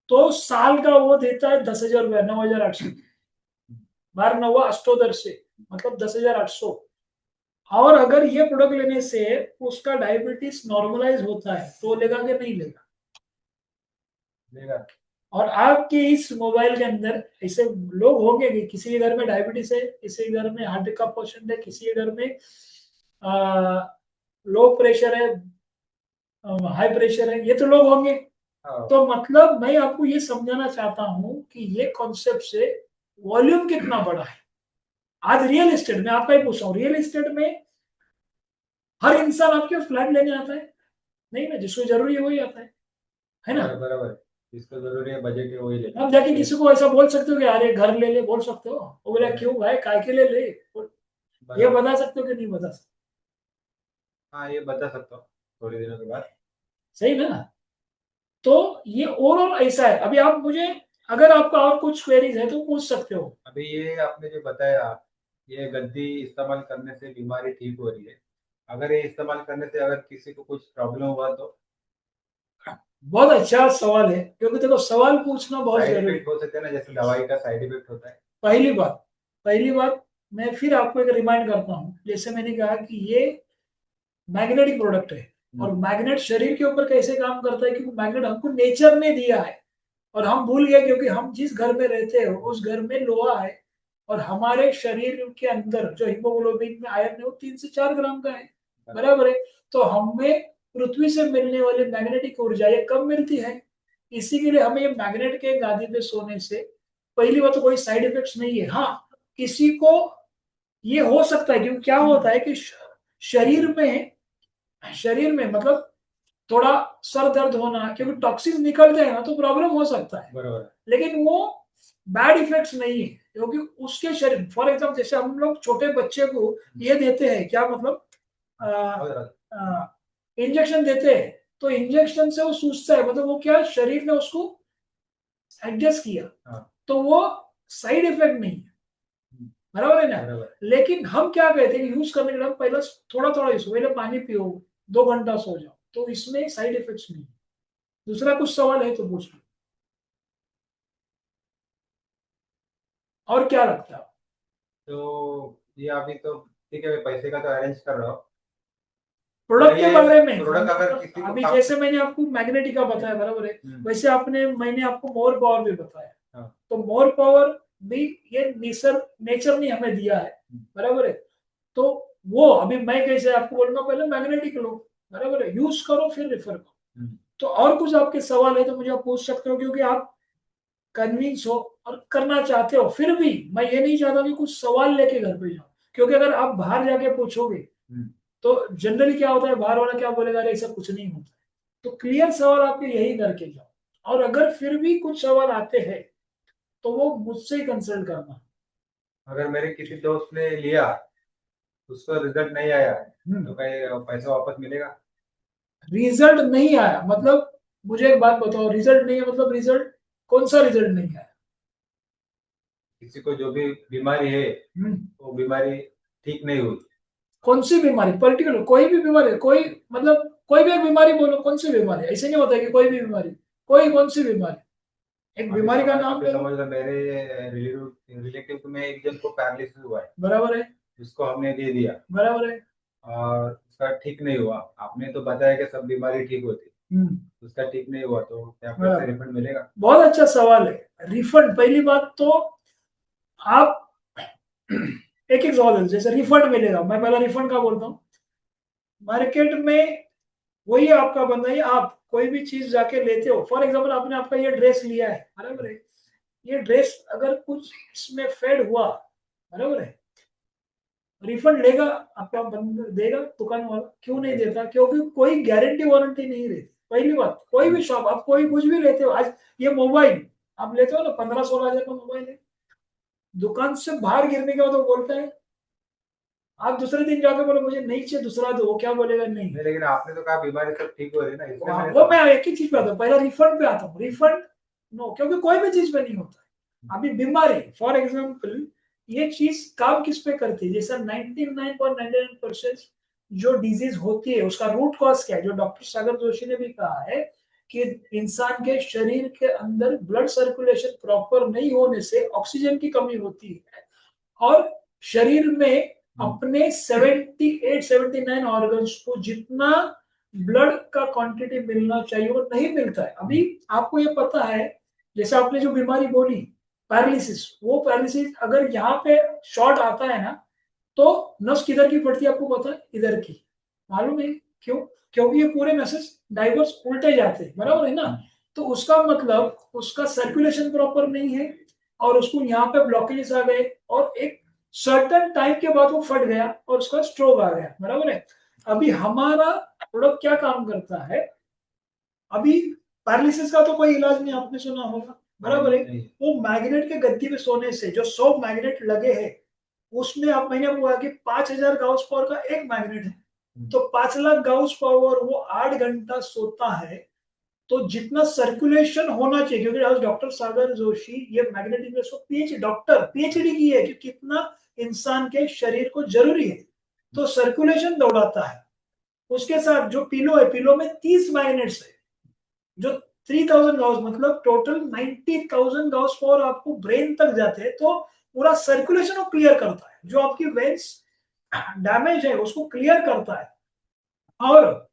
A: तो साल का वो देता है 10,000 रुपया, 9,800। 12 9 अष्टोदर से, मतलब 10,800। और अगर ये प्रोडक्ट लेने से उसका डायबिटीज नॉर्मलाइज होता है, तो लेगा कि नहीं लेगा?
B: लेगा।
A: और आपके इस मोबाइल के अंदर ऐसे लोग होंगे कि किसी के घर में डायबिटीज है, किसी के घर में हार्ट का पेशेंट है, किसी के घर में लो प्रेशर है, हाई प्रेशर है, ये तो लोग होंगे।
B: हाँ।
A: तो मतलब मैं आपको ये समझाना चाहता हूँ कि ये कॉन्सेप्ट से वॉल्यूम कितना बड़ा है। आज रियल एस्टेट में आपका ही पूछ रहा हूँ, रियल एस्टेट में हर इंसान आपके फ्लैट लेने आता है? नहीं ना, जिसको जरूरी है वही आता है ना?
B: बराबर है। जिसको जरूरी है बजट है वही ले।
A: आप जाके किसी को ऐसा बोल सकते हो कि अरे घर ले ले, बोल सकते हो? वो बोला क्यों भाई, काय के ले? ये
B: बराबर।
A: बता सकते हो कि नहीं बता सकते?
B: हाँ ये बता सकता हूँ थोड़ी दिनों के बाद।
A: सही ना? तो ये ओवरऑल ऐसा है। अभी आप मुझे, अगर आपका और कुछ क्वेरीज है तो पूछ सकते हो।
B: अभी ये आपने जो बताया, ये गद्दी इस्तेमाल करने से बीमारी ठीक हो रही है, अगर ये इस्तेमाल करने से अगर किसी को कुछ प्रॉब्लम हुआ तो?
A: बहुत अच्छा सवाल है, क्योंकि देखो सवाल पूछना बहुत
B: साइड
A: जरूरी है।
B: इफेक्ट हो सकते हैं ना, जैसे दवाई का साइड इफेक्ट होता है।
A: पहली बात मैं फिर आपको एक रिमाइंड करता हूँ, जैसे मैंने कहा कि ये मैग्नेटिक प्रोडक्ट है। और मैग्नेट शरीर के ऊपर कैसे काम करता है, क्योंकि मैग्नेट हमको नेचर ने दिया है, और हम भूल गए, क्योंकि हम जिस घर में रहते हैं उस घर में लोहा है। और हमारे शरीर के अंदर जो हीमोग्लोबिन में आयरन है वो 3 से 4 ग्राम का है, बराबर है। तो हमें पृथ्वी से मिलने वाली मैग्नेटिक ऊर्जा ये कम मिलती है। इसी के लिए हमें ये मैग्नेट के गादी पे सोने से, पहली बात तो कोई साइड इफेक्ट्स नहीं है। हाँ, किसी को ये हो सकता है, क्योंकि क्या होता है कि शरीर में मतलब थोड़ा सर दर्द होना, क्योंकि टॉक्सिन निकलते हैं ना तो प्रॉब्लम हो सकता है,
B: बरोबर
A: लेकिन वो बैड इफेक्ट्स नहीं है, क्योंकि उसके शरीर, फॉर एग्जाम्पल जैसे हम लोग छोटे बच्चे को ये देते हैं, क्या मतलब इंजेक्शन देते हैं, तो इंजेक्शन से वो सूजता है, मतलब वो क्या शरीर ने उसको एडजस्ट किया,
B: हाँ।
A: तो वो साइड इफेक्ट नहीं है, बराबर है ना।
B: बराबर
A: लेकिन हम क्या कहते हैं, यूज करने के लिए हम पहले थोड़ा थोड़ा यूज, पहले पानी पियो, 2 घंटा सो जाओ, तो इसमें साइड इफेक्ट्स नहीं है। दूसरा कुछ सवाल है तो पूछ लो, और क्या लगता है।
B: तो ये अभी तो ठीक है, मैं पैसे का तो अरेंज कर रहा हूँ। और
A: प्रोडक्ट के
B: ये
A: बारे में
B: प्रोडक्ट अगर किसी को
A: अभी जैसे मैंने आपको मैग्नेटिका बताया, बराबर है, वैसे मैंने आपको मोर पावर भी बताया।
B: हाँ।
A: तो मोर पावर भी ये नेचर ने हमें दिया है, बराबर है। तो वो अभी मैं कैसे आपको बोलूंगा, पहले मैग्नेटिक लो, बराबर है, यूज करो फिर रेफर करो। तो और कुछ आपके सवाल है तो मुझे आप पूछ सकते हो, क्योंकि आप कन्विंस हो और करना चाहते हो, फिर भी मैं ये नहीं चाहता कि कुछ सवाल लेके घर पे जाओ, क्योंकि अगर आप बाहर जाके पूछोगे तो जनरली क्या होता है, बाहर वाला क्या बोलेगा, अरे ऐसा कुछ नहीं होता है। तो क्लियर सवाल आपके यही करके जाओ, और अगर फिर भी कुछ सवाल आते हैं तो वो मुझसे ही कंसल्ट करना।
B: अगर मेरे किसी दोस्त ने लिया, उसको रिजल्ट नहीं आया तो कहीं पैसा वापस मिलेगा?
A: रिजल्ट नहीं आया मतलब, मुझे एक बात बताओ, रिजल्ट नहीं है मतलब रिजल्ट, कौन सा रिजल्ट नहीं आया।
B: किसी को जो भी बीमारी है वो बीमारी ठीक नहीं हुई।
A: कौन सी बीमारी, पर्टिकुलर कोई भी बीमारी, कोई मतलब कोई भी एक बीमारी बोलो, कौन सी बीमारी, ऐसे नहीं होता कि कोई भी बीमारी, कोई कौन सी बीमारी, एक बीमारी का नाम ले लो।
B: समझ लो मेरे रिलेटिव में एक जन को पैरालिसिस हुआ है,
A: बराबर है,
B: जिसको हमने दे दिया
A: बराबर है।
B: और उसका ठीक नहीं हुआ। आपने तो बताया कि सब बीमारी ठीक होती, उसका ठीक नहीं हुआ तो क्या पैसे
A: बराबर,
B: रिफंड मिलेगा?
A: बहुत अच्छा सवाल है। रिफंड, पहली बात तो आप एक एक सवाल है, जैसे रिफंड मिलेगा, मैं पहला रिफंड का बोलता हूँ। मार्केट में वही आपका बंदा है, आप कोई भी चीज जाके लेते हो, फॉर एग्जाम्पल आपने आपका ये ड्रेस लिया है, बराबर है, ये ड्रेस अगर कुछ इसमें फेड हुआ, बराबर है, रिफंड लेगा आपका बंदा, देगा दुकान वाला, क्यों नहीं देता, क्योंकि कोई गारंटी वारंटी नहीं रहती। पहली बात, कोई भी शॉप, आप कोई कुछ भी लेते हो, आज ये मोबाइल आप लेते हो ना, 15-16 हजार का मोबाइल है, दुकान से बाहर गिरने के बाद वो बोलता है, आप दूसरे दिन जाके बोलो मुझे नहीं चाहिए, दूसरा दो, वो क्या बोलेगा, नहीं।
B: लेकिन आपने तो कहा बीमारी सब ठीक हो रही है ना, इसलिए मैंने
A: वो मैं एक ही चीज पे आता हूँ, पहला रिफंड पे आता हूँ। रिफंड नो, क्योंकि कोई भी चीज पे नहीं होता है। अभी बीमारी, फॉर एग्जाम्पल, ये चीज काम किस पे करती है, जैसा 99.99% जो डिजीज होती है उसका रूट कॉज क्या है, जो डॉक्टर सागर जोशी ने भी कहा है कि इंसान के शरीर के अंदर ब्लड सर्कुलेशन प्रॉपर नहीं होने से ऑक्सीजन की कमी होती है, और शरीर में अपने 78-79 ऑर्गन्स को जितना ब्लड का क्वांटिटी मिलना चाहिए वो नहीं मिलता है। अभी आपको ये पता है, जैसे आपने जो बीमारी बोली पैरालिसिस, वो पैरालिसिस अगर यहाँ पे शॉट आता है ना, तो नस किधर की पड़ती है आपको पता है, इधर की, मालूम है क्यों, क्योंकि ये पूरे नसेस डाइवर्स उल्टे जाते हैं, बराबर है ना। तो उसका मतलब उसका सर्कुलेशन प्रॉपर नहीं है, और उसको यहाँ पे ब्लॉकेजेस आ गए, और एक सर्टन टाइम के बाद वो फट गया और उसका स्ट्रोक आ गया, बराबर है। अभी हमारा प्रोडक्ट क्या काम करता है, अभी पैरालिसिस का तो कोई इलाज नहीं, आपने सुना होगा, बराबर है। वो मैग्नेट के गद्दी पे सोने से जो 100 मैग्नेट लगे हैं, उसमें आप, मैंने आपको कहा कि 5,000 गाउस पावर का एक मैग्नेट है, तो 5 लाख गाउस पावर वो 8 घंटा सोता है, तो जितना सर्कुलेशन होना चाहिए, क्योंकि आज डॉक्टर सागर जोशी ये मैग्नेटिक पीएचडी की है कि कितना इंसान के शरीर को जरूरी है, तो सर्कुलेशन दौड़ाता है। उसके साथ जो पिलो है, पिलो में 30 मैग्नेट्स है, जो 3000 गाउस, मतलब टोटल 90,000 गाउस पावर आपको ब्रेन तक जाते हैं, तो पूरा सर्कुलेशन वो क्लियर करता है, जो आपकी वेन्स डैमेज है उसको क्लियर करता है। और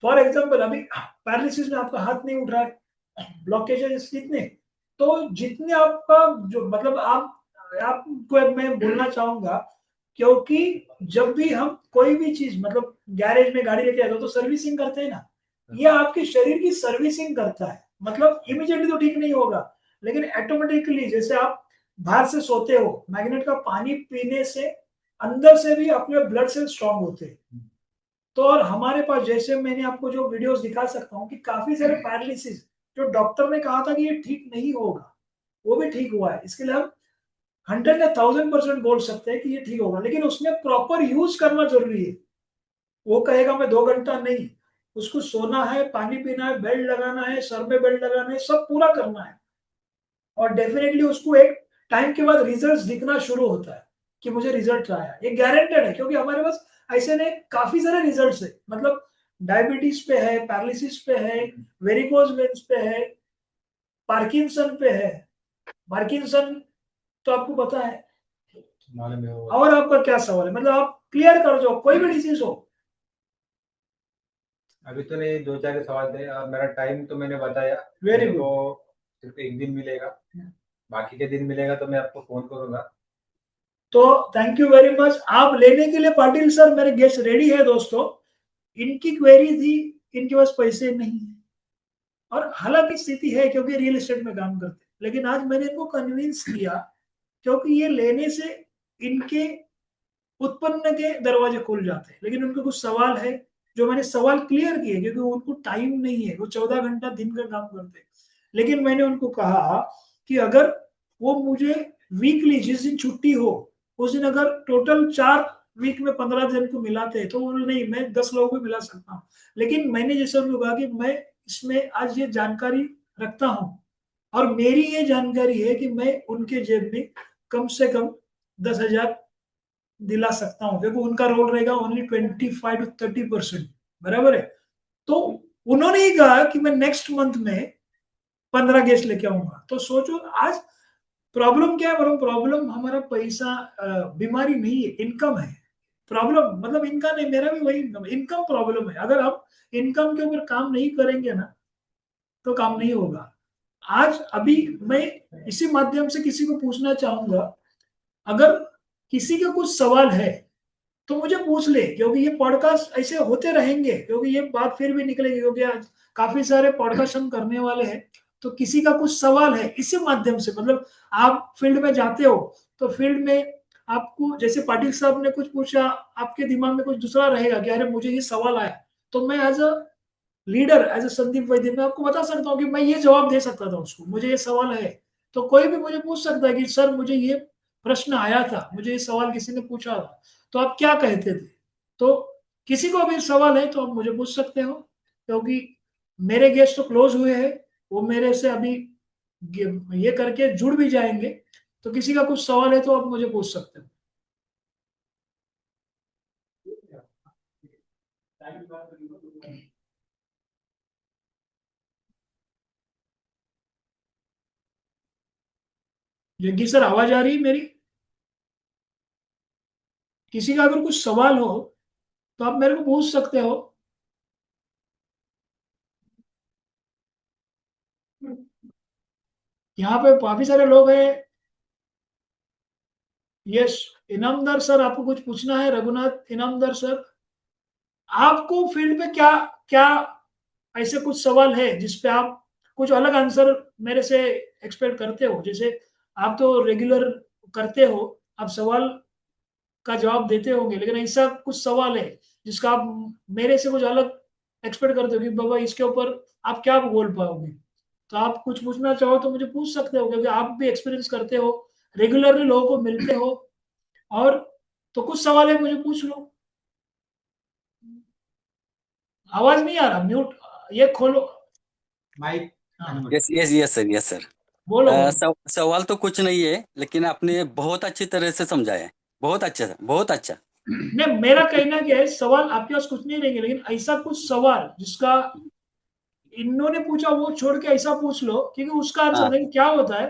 A: फॉर एग्जाम्पल अभी पैरालिसिस में आपका हाथ नहीं उठ रहा है, ब्लॉकेजेस जितने, तो जितने आपका जो मतलब आपको मैं बोलना चाहूंगा, क्योंकि जब भी हम कोई भी चीज मतलब गैरेज में गाड़ी लेके आते हो तो सर्विसिंग करते हैं ना, ये आपके शरीर की सर्विसिंग करता है, मतलब इमीडिएटली तो ठीक नहीं होगा, लेकिन ऑटोमेटिकली, जैसे आप बाहर से सोते हो, मैग्नेट का पानी पीने से अंदर से भी अपने ब्लड सेल स्ट्रांग होते हैं। तो और हमारे पास, जैसे मैंने आपको जो वीडियोस दिखा सकता हूँ कि काफी सारे पैरालिसिस जो डॉक्टर ने कहा था कि ये ठीक नहीं होगा, वो भी ठीक हुआ है। इसके लिए हम 100 या 1000% बोल सकते हैं कि ये ठीक होगा, लेकिन उसमें प्रॉपर यूज करना जरूरी है। वो कहेगा मैं 2 घंटा नहीं, उसको सोना है, पानी पीना है, बेल्ट लगाना है, सर में बेल्ट लगाना है, सब पूरा करना है। और डेफिनेटली उसको एक टाइम के बाद रिजल्ट दिखना शुरू होता है कि मुझे रिजल्ट आया, ये गारंटेड है। क्योंकि हमारे पास ऐसे नहीं काफी सारे रिजल्ट्स है, मतलब डायबिटीज पे है, पैरालिसिस पे है, वेरिकोज वेन्स पे है, पार्किंसन पे है। पार्किंसन तो आपको पता है। और आपका क्या सवाल है, मतलब आप क्लियर कर दो, कोई भी डिजीज हो।
B: अभी तो नहीं, 2-4 सवाल थे और मेरा टाइम तो मैंने बताया।
A: वेरी
B: मेरे
A: गुड।
B: को सिर्फ एक दिन मिलेगा, बाकी के दिन मिलेगा तो मैं आपको फोन करूंगा।
A: तो थैंक यू वेरी मच। आप लेने के लिए पाटिल सर, मेरे गेस्ट रेडी है दोस्तों। इनकी क्वेरी थी, इनके पास पैसे नहीं है और हालांकि स्थिति है क्योंकि रियल एस्टेट में काम करते, लेकिन आज मैंने इनको कन्विंस किया क्योंकि ये लेने से इनके उत्पन्न के दरवाजे खुल जाते हैं। लेकिन उनके कुछ सवाल है जो मैंने सवाल क्लियर किए, क्योंकि उनको टाइम नहीं है, वो 14 घंटा दिन का काम करते हैं। लेकिन मैंने उनको कहा कि अगर वो मुझे वीकली जिस दिन छुट्टी हो उस दिन अगर टोटल 4 वीक में 15 दिन को मिलाते हैं तो वो नहीं, मैं 10 लोगों को मिला सकता हूँ। लेकिन मैंने जैसे उनको कहा कि मैं इसमें आज ये जानकारी रखता हूँ और मेरी ये जानकारी है कि मैं उनके जेब में कम से कम 10,000 दिला सकता हूँ, क्योंकि उनका रोल रहेगा ओनली 25 to 30%। बराबर है। तो उन्होंने ही कहा कि मैं नेक्स्ट मंथ में 15 गेस्ट लेके आऊंगा। तो सोचो आज प्रॉब्लम क्या है, प्रॉब्लम हमारा पैसा, बीमारी नहीं है, इनकम है प्रॉब्लम। मतलब इनका नहीं, मेरा भी वही इनकम प्रॉब्लम है। अगर हम इनकम के ऊपर काम नहीं करेंगे ना तो काम नहीं होगा। आज अभी मैं इसी माध्यम से किसी को पूछना चाहूंगा, अगर किसी का कुछ सवाल है तो मुझे पूछ ले, क्योंकि ये पॉडकास्ट ऐसे होते रहेंगे, क्योंकि ये बात फिर भी निकलेगी, क्योंकि आज काफी सारे पॉडकास्ट हम करने वाले हैं। तो किसी का कुछ सवाल है इसी माध्यम से, मतलब आप फील्ड में जाते हो तो फील्ड में आपको, जैसे पाटिल साहब ने कुछ पूछा, आपके दिमाग में कुछ दूसरा रहेगा कि अरे मुझे ये सवाल आया, तो मैं as a leader, as a Sandeep Vaidya, मैं आपको बता सकता हूँ कि मैं ये जवाब दे सकता था उसको, मुझे ये सवाल है। तो कोई भी मुझे पूछ सकता है कि सर मुझे ये प्रश्न आया था, मुझे ये सवाल किसी ने पूछा था, तो आप क्या कहते थे। तो किसी को भी सवाल है तो आप मुझे पूछ सकते हो, क्योंकि मेरे गेस्ट तो क्लोज हुए हैं, वो मेरे से अभी ये करके जुड़ भी जाएंगे। तो किसी का कुछ सवाल है तो आप मुझे पूछ सकते हो। जग्गी सर, आवाज आ रही है मेरी? किसी का अगर कुछ सवाल हो तो आप मेरे को पूछ सकते हो। यहाँ पे काफी सारे लोग हैं। यस, इनामदार सर, आपको कुछ पूछना है? रघुनाथ इनामदार सर, आपको फील्ड में क्या क्या ऐसे कुछ सवाल है जिसपे आप कुछ अलग आंसर मेरे से एक्सपेक्ट करते हो? जैसे आप तो रेगुलर करते हो, आप सवाल का जवाब देते होंगे, लेकिन ऐसा कुछ सवाल है जिसका आप मेरे से कुछ अलग एक्सपेक्ट करते हो कि बाबा इसके ऊपर आप क्या बोल पाओगे। तो आप कुछ पूछना चाहो तो मुझे पूछ सकते हो, क्योंकि आप भी एक्सपीरियंस करते हो, रेगुलरली लोगों को मिलते हो। और तो कुछ सवाल है, मुझे पूछ लो। आवाज नहीं आ रहा, म्यूट ये खोलो
B: माइक।
A: हाँ,
C: yes yes yes sir, yes sir.
A: बोलो बोलो।
C: सवाल तो कुछ नहीं है, लेकिन आपने बहुत अच्छी तरह से समझाया है। बहुत अच्छा सर, बहुत अच्छा।
A: नहीं, मेरा कहना क्या है, सवाल आपके पास कुछ नहीं रहेंगे, लेकिन ऐसा कुछ सवाल जिसका इन्होंने पूछा वो छोड़ के ऐसा पूछ लो, क्योंकि उसका आंसर
C: हाँ।
A: देखिए क्या होता है।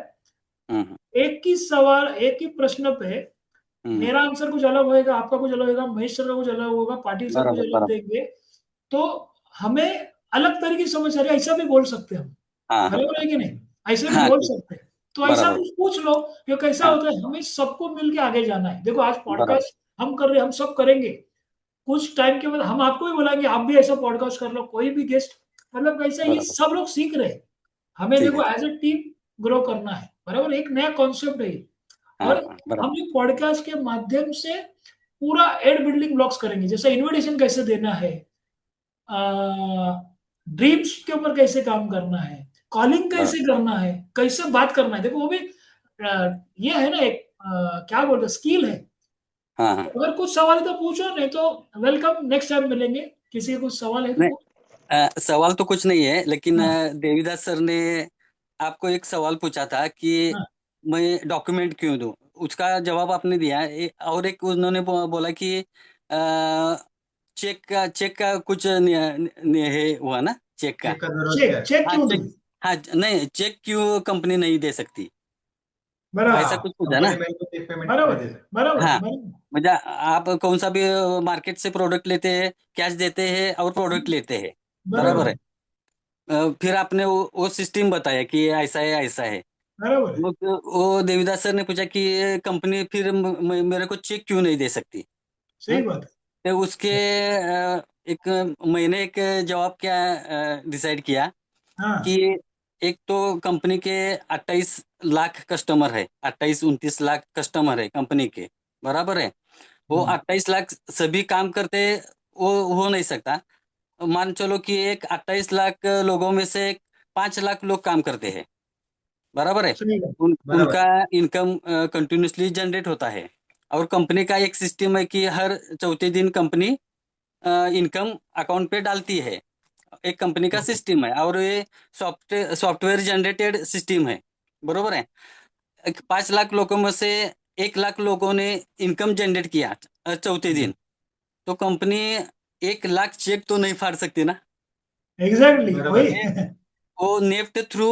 C: हम्म
A: एक ही सवाल, एक ही प्रश्न पे
C: हम्म,
A: मेरा आंसर कुछ अलग होएगा, आपका कुछ अलग होगा, महेश सर का कुछ अलग होगा, पाटिल सर कुछ
C: बराबर
A: अलग
C: बराबर।
A: देंगे। तो हमें अलग तरीके की समझ आ रही है, ऐसा भी बोल सकते हैं हम।
C: हाँ हाँ
A: बराबर है कि नहीं? ऐसे भी
C: हाँ,
A: बोल
C: ठीक।
A: सकते हैं। तो ऐसा
C: बराबर।
A: कुछ पूछ लो, क्योंकि कैसा
C: हाँ,
A: होता है, हमें सबको मिलके आगे जाना है। देखो आज
C: बराबर
A: पॉडकास्ट हम कर रहे हैं, हम सब करेंगे, कुछ टाइम के बाद हम आपको भी बुलाएंगे, आप भी ऐसा पॉडकास्ट कर लो, कोई भी गेस्ट। मतलब कैसा, ये
C: बराबर।
A: सब लोग सीख रहे हैं। हमें
C: ठीक
A: देखो
C: है।
A: एज ए टीम ग्रो करना है, बराबर, एक नया कॉन्सेप्ट है ये।
C: हाँ
A: और
C: हाँ, बराबर।
A: हम ये पॉडकास्ट के माध्यम से पूरा एड बिल्डिंग ब्लॉक्स करेंगे, जैसे इनविटेशन कैसे देना है, ड्रीम्स के ऊपर कैसे काम करना है, कॉलिंग कैसे करना है, कैसे बात करना है। देखो वो भी ये है ना एक क्या बोलते स्किल है।
C: हाँ हाँ।
A: अगर कुछ सवाल है तो पूछो, नहीं तो वेलकम, नेक्स्ट टाइम मिलेंगे। किसी का कुछ सवाल है तो
C: नहीं, सवाल तो कुछ नहीं है, लेकिन
A: हाँ
C: देवीदास सर ने आपको एक सवाल पूछा था कि
A: हाँ
C: मैं डॉक्यूमेंट क्यों दूं, उसका जवाब आपने दिया है। और एक उन्होंने बोला कि चेक का कुछ है हुआ ना, चेक का।
B: चेक का जरूरत क्या
A: चेक
B: है?
A: चेक
C: हाँ
A: क्यों दूं?
C: चेक। हाँ नहीं, चेक क्यों कंपनी नहीं दे सकती,
A: बराबर
C: ऐसा
B: हाँ,
C: कुछ पूछा ना।
B: कंपनी मेरे को चेक पेमेंट क्यों
A: बराबर
B: नहीं दे सकती?
A: बराबर
C: हाँ,
A: बराबर।
C: मतलब आप कौन सा भी मार्केट से प्रोडक्ट लेते हैं, कैश देते हैं और प्रोडक्ट लेते हैं, बराबर
A: बराबर
C: है। फिर आपने वो सिस्टम बताया कि ये ऐसा है ऐसा है।
A: बराबर है।
C: वो देवीदास सर ने पूछा कि ये कंपनी फिर मेरे को चेक क्यों नहीं दे सकती।
A: सही
C: हाँ?
A: बात है।
C: तो उसके एक मैंने एक जवाब क्या डिसाइड किया कि
A: हाँ
C: एक तो कंपनी के 28 लाख कस्टमर है, 28-29 लाख कस्टमर है कंपनी के, बराबर है। वो
B: हम्म,
C: 28 लाख सभी काम करते, वो हो नहीं सकता। मान चलो कि एक 28 लाख लोगों में से 5 लाख लोग काम करते हैं, बराबर है।
A: सही बात।
B: बराबर
C: उनका इनकम कंटिन्यूसली जनरेट होता है। और कंपनी का एक सिस्टम है कि हर चौथे दिन कंपनी इनकम अकाउंट पे डालती है। एक कंपनी का
B: ओके।
C: सिस्टम है, और ये सॉफ्टवेयर जनरेटेड सिस्टम है, बरोबर है। 5 लाख लोगों में से 1 लाख लोगों ने इनकम जनरेट किया चौथे दिन, तो कंपनी 1 लाख चेक तो नहीं फाड़ सकती ना।
A: एग्जैक्टली
B: बराबर
A: वही।
B: है।
C: वो नेफ्ट थ्रू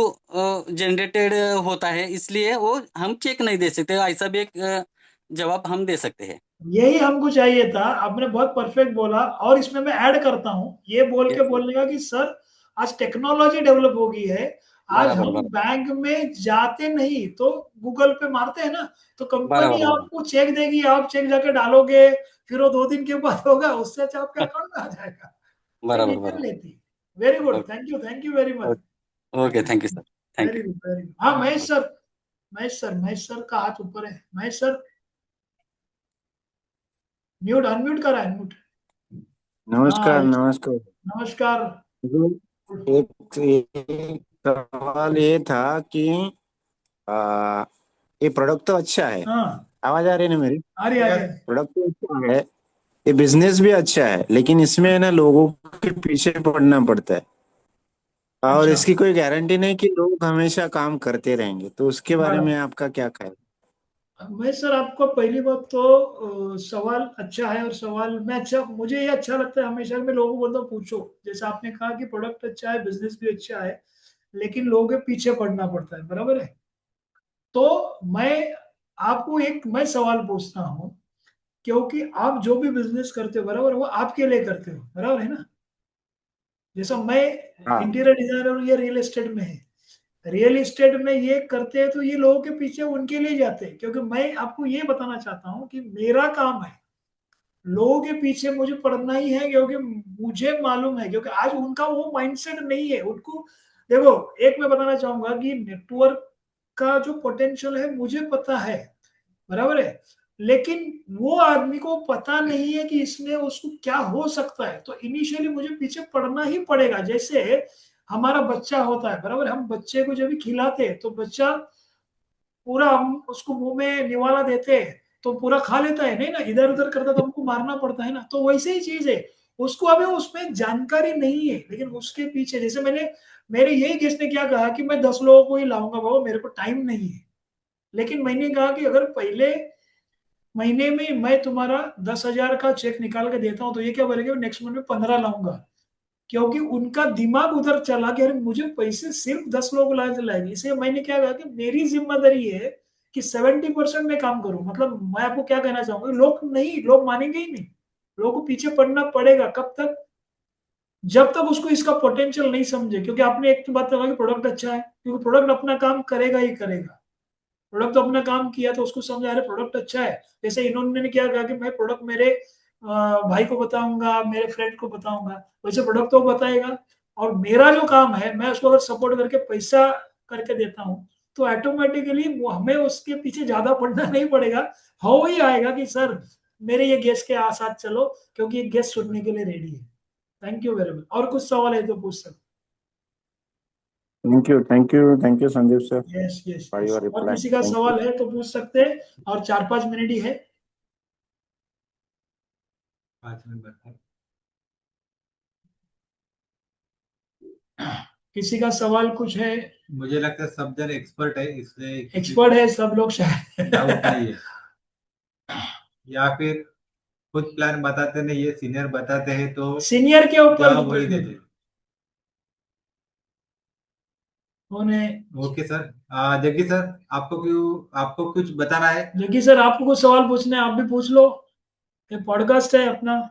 C: जनरेटेड होता है, इसलिए वो हम चेक नहीं दे सकते। ऐसा भी एक जवाब हम दे सकते हैं।
A: यही हमको चाहिए था, आपने बहुत परफेक्ट बोला। और इसमें मैं ऐड करता हूं ये बोल के
C: यस यस।
A: बोलने का कि सर आज टेक्नोलॉजी डेवलप हो गई है। आज
C: बराबर
A: हम
C: बराबर।
A: बैंक में जाते नहीं तो गूगल पे मारते हैं ना, तो
C: बराबर
A: कंपनी
C: बराबर
A: आपको चेक देगी, आप चेक जाके डालोगे, फिर वो 2 दिन के बाद होगा, उससे अच्छा आपके अकाउंट में आ जाएगा। तो
C: बराबर
A: डिटेल
C: बराबर।
A: लेती। Very good,
C: okay
A: thank you very much.
C: Okay, thank you sir. Thank
A: very good very good. हाँ महेश सर, महेश सर का हाथ ऊपर है। महेश सर म्यूट अनम्यूट करा है, म्यूट। हाँ
D: नमस्कार नमस्कार।
A: नमस्कार।
D: एक सवाल ये था कि आ, ये प्रोडक्ट तो अच्छा है।
A: हाँ
D: आवाज आ रही है ना मेरी?
A: आ रही आ रही
B: यस।
A: आ रही।
D: प्रोडक्ट तो अच्छा है, ये बिजनेस भी अच्छा है, लेकिन इसमें है ना लोगों के पीछे पड़ना पड़ता है। और
A: अच्छा
D: इसकी कोई गारंटी नहीं कि लोग हमेशा काम करते रहेंगे, तो उसके बारे में
A: बराबर।
D: आपका क्या ख्याल?
A: मैं सर आपको पहली बात तो सवाल अच्छा है, और सवाल मैं अच्छा, मुझे ये अच्छा लगता है हमेशा मैं लोगों को बोलता हूँ पूछो। जैसे आपने कहा कि प्रोडक्ट अच्छा है, बिजनेस भी अच्छा है, लेकिन लोगों के पीछे पड़ना पड़ता है, बराबर है। तो मैं आपको एक मैं सवाल पूछता हूँ, क्योंकि आप जो भी बिजनेस करते हो बराबर, वो आपके लिए करते हो, बराबर है ना। जैसा मैं
D: हाँ।
A: इंटीरियर डिजाइनर हूँ, ये रियल एस्टेट में है, रियल एस्टेट में ये करते हैं तो ये लोगों के पीछे उनके लिए जाते हैं, क्योंकि मैं आपको ये बताना चाहता हूँ कि मेरा काम है लोगों के पीछे मुझे पड़ना ही है, क्योंकि मुझे मालूम है, क्योंकि आज उनका वो माइंडसेट नहीं है उनको। देखो एक मैं बताना चाहूंगा कि नेटवर्क का जो पोटेंशियल है मुझे पता है, बराबर है, लेकिन वो आदमी को पता नहीं है कि इसमें उसको क्या हो सकता है, तो इनिशियली मुझे पीछे पड़ना ही पड़ेगा। जैसे हमारा बच्चा होता है, बराबर, हम बच्चे को जब भी खिलाते हैं तो बच्चा पूरा, हम उसको मुंह में निवाला देते हैं तो पूरा खा लेता है, नहीं ना, इधर उधर करता तो हमको मारना पड़ता है ना। तो वैसे ही चीज है, उसको अभी उसमें जानकारी नहीं है, लेकिन उसके पीछे, जैसे मेरे यही गेस्ट ने क्या कहा कि मैं 10 लोगों को ही लाऊंगा बाबा, मेरे को टाइम नहीं है। लेकिन मैंने कहा कि अगर पहले महीने में मैं तुम्हारा 10,000 का चेक निकाल के देता हूँ, तो ये क्या बोलेंगे नेक्स्ट मंथ में 15 लाऊंगा, क्योंकि उनका दिमाग उधर चला कि अरे मुझे पैसे सिर्फ 10 लोग ला लाएंगे। इसलिए मैंने क्या कहा कि मेरी जिम्मेदारी है कि 70% में काम करूं। मतलब मैं आपको क्या कहना चाहूंगा, लोग मानेंगे ही नहीं, लोगों को पीछे पड़ना पड़ेगा। कब तक? जब तक उसको इसका पोटेंशियल नहीं समझे। क्योंकि आपने एक तो बात कहा कि प्रोडक्ट अच्छा है, क्योंकि प्रोडक्ट अपना काम करेगा ही करेगा। प्रोडक्ट तो अपना काम किया तो उसको समझा रहे प्रोडक्ट अच्छा है। जैसे इन्होंने क्या कहा कि मैं प्रोडक्ट मेरे भाई को बताऊंगा, मेरे फ्रेंड को बताऊंगा, वैसे प्रोडक्ट तो बताएगा। और मेरा जो काम है, मैं उसको अगर सपोर्ट करके पैसा करके देता हूँ, तो ऑटोमेटिकली हमें उसके पीछे ज्यादा पड़ना नहीं पड़ेगा। हो ही आएगा कि सर मेरे ये गेस्ट के साथ चलो, क्योंकि ये गेस्ट सुनने के लिए रेडी है। Thank you very much. और कुछ सवाल है तो पूछ सकते।
D: Thank you Sandeep sir
A: yes yes
D: for
A: yes.
D: Your
A: और
D: रिप्लाई।
A: किसी का
D: थैंक यू।
A: सवाल है तो पूछ सकते हैं, और 4-5 मिनट ही है।
B: 5 मिनट बाद
A: किसी का सवाल कुछ है?
B: मुझे लगता है सब जन एक्सपर्ट है, इसलिए किसी
A: एक्सपर्ट है सब लोग शायद।
B: डाउट नहीं है, या फिर खुद प्लान बताते नहीं, ये सीनियर बताते हैं तो
A: सीनियर के ऊपर
B: जवाब वही
A: डिपेंड
B: देते हैं।
A: होने।
B: Okay sir. जग्गी सर, आपको कुछ बताना है?
A: जग्गी सर, आपको कुछ सवाल पूछने हैं, आप भी पूछ लो, ये पॉडकास्ट है अपना।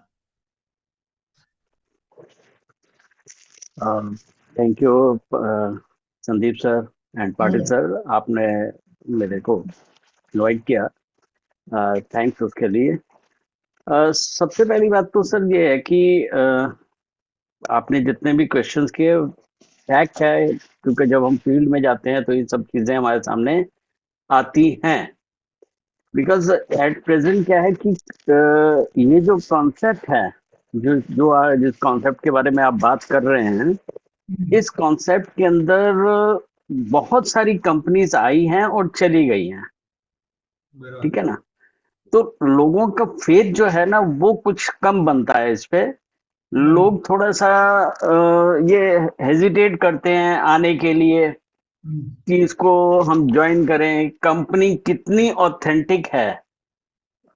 E: Thank you Sandeep sir and Patil sir, आपने मेरे को इनवाइट किया, थैंक्स उसके लिए। सबसे पहली बात तो सर ये है कि आपने जितने भी क्वेश्चंस किए, फैक्ट है, क्योंकि जब हम फील्ड में जाते हैं तो ये सब चीजें हमारे सामने आती हैं। बिकॉज एट प्रेजेंट क्या है कि ये जो कॉन्सेप्ट है, जिस कॉन्सेप्ट के बारे में आप बात कर रहे हैं, इस कॉन्सेप्ट के अंदर बहुत सारी कंपनीज आई हैं और चली गई हैं, ठीक है ना। तो लोगों का फेथ जो है ना वो कुछ कम बनता है इस पे। लोग थोड़ा सा ये हेजिटेट करते हैं आने के लिए कि इसको हम ज्वाइन करें, कंपनी कितनी ऑथेंटिक है,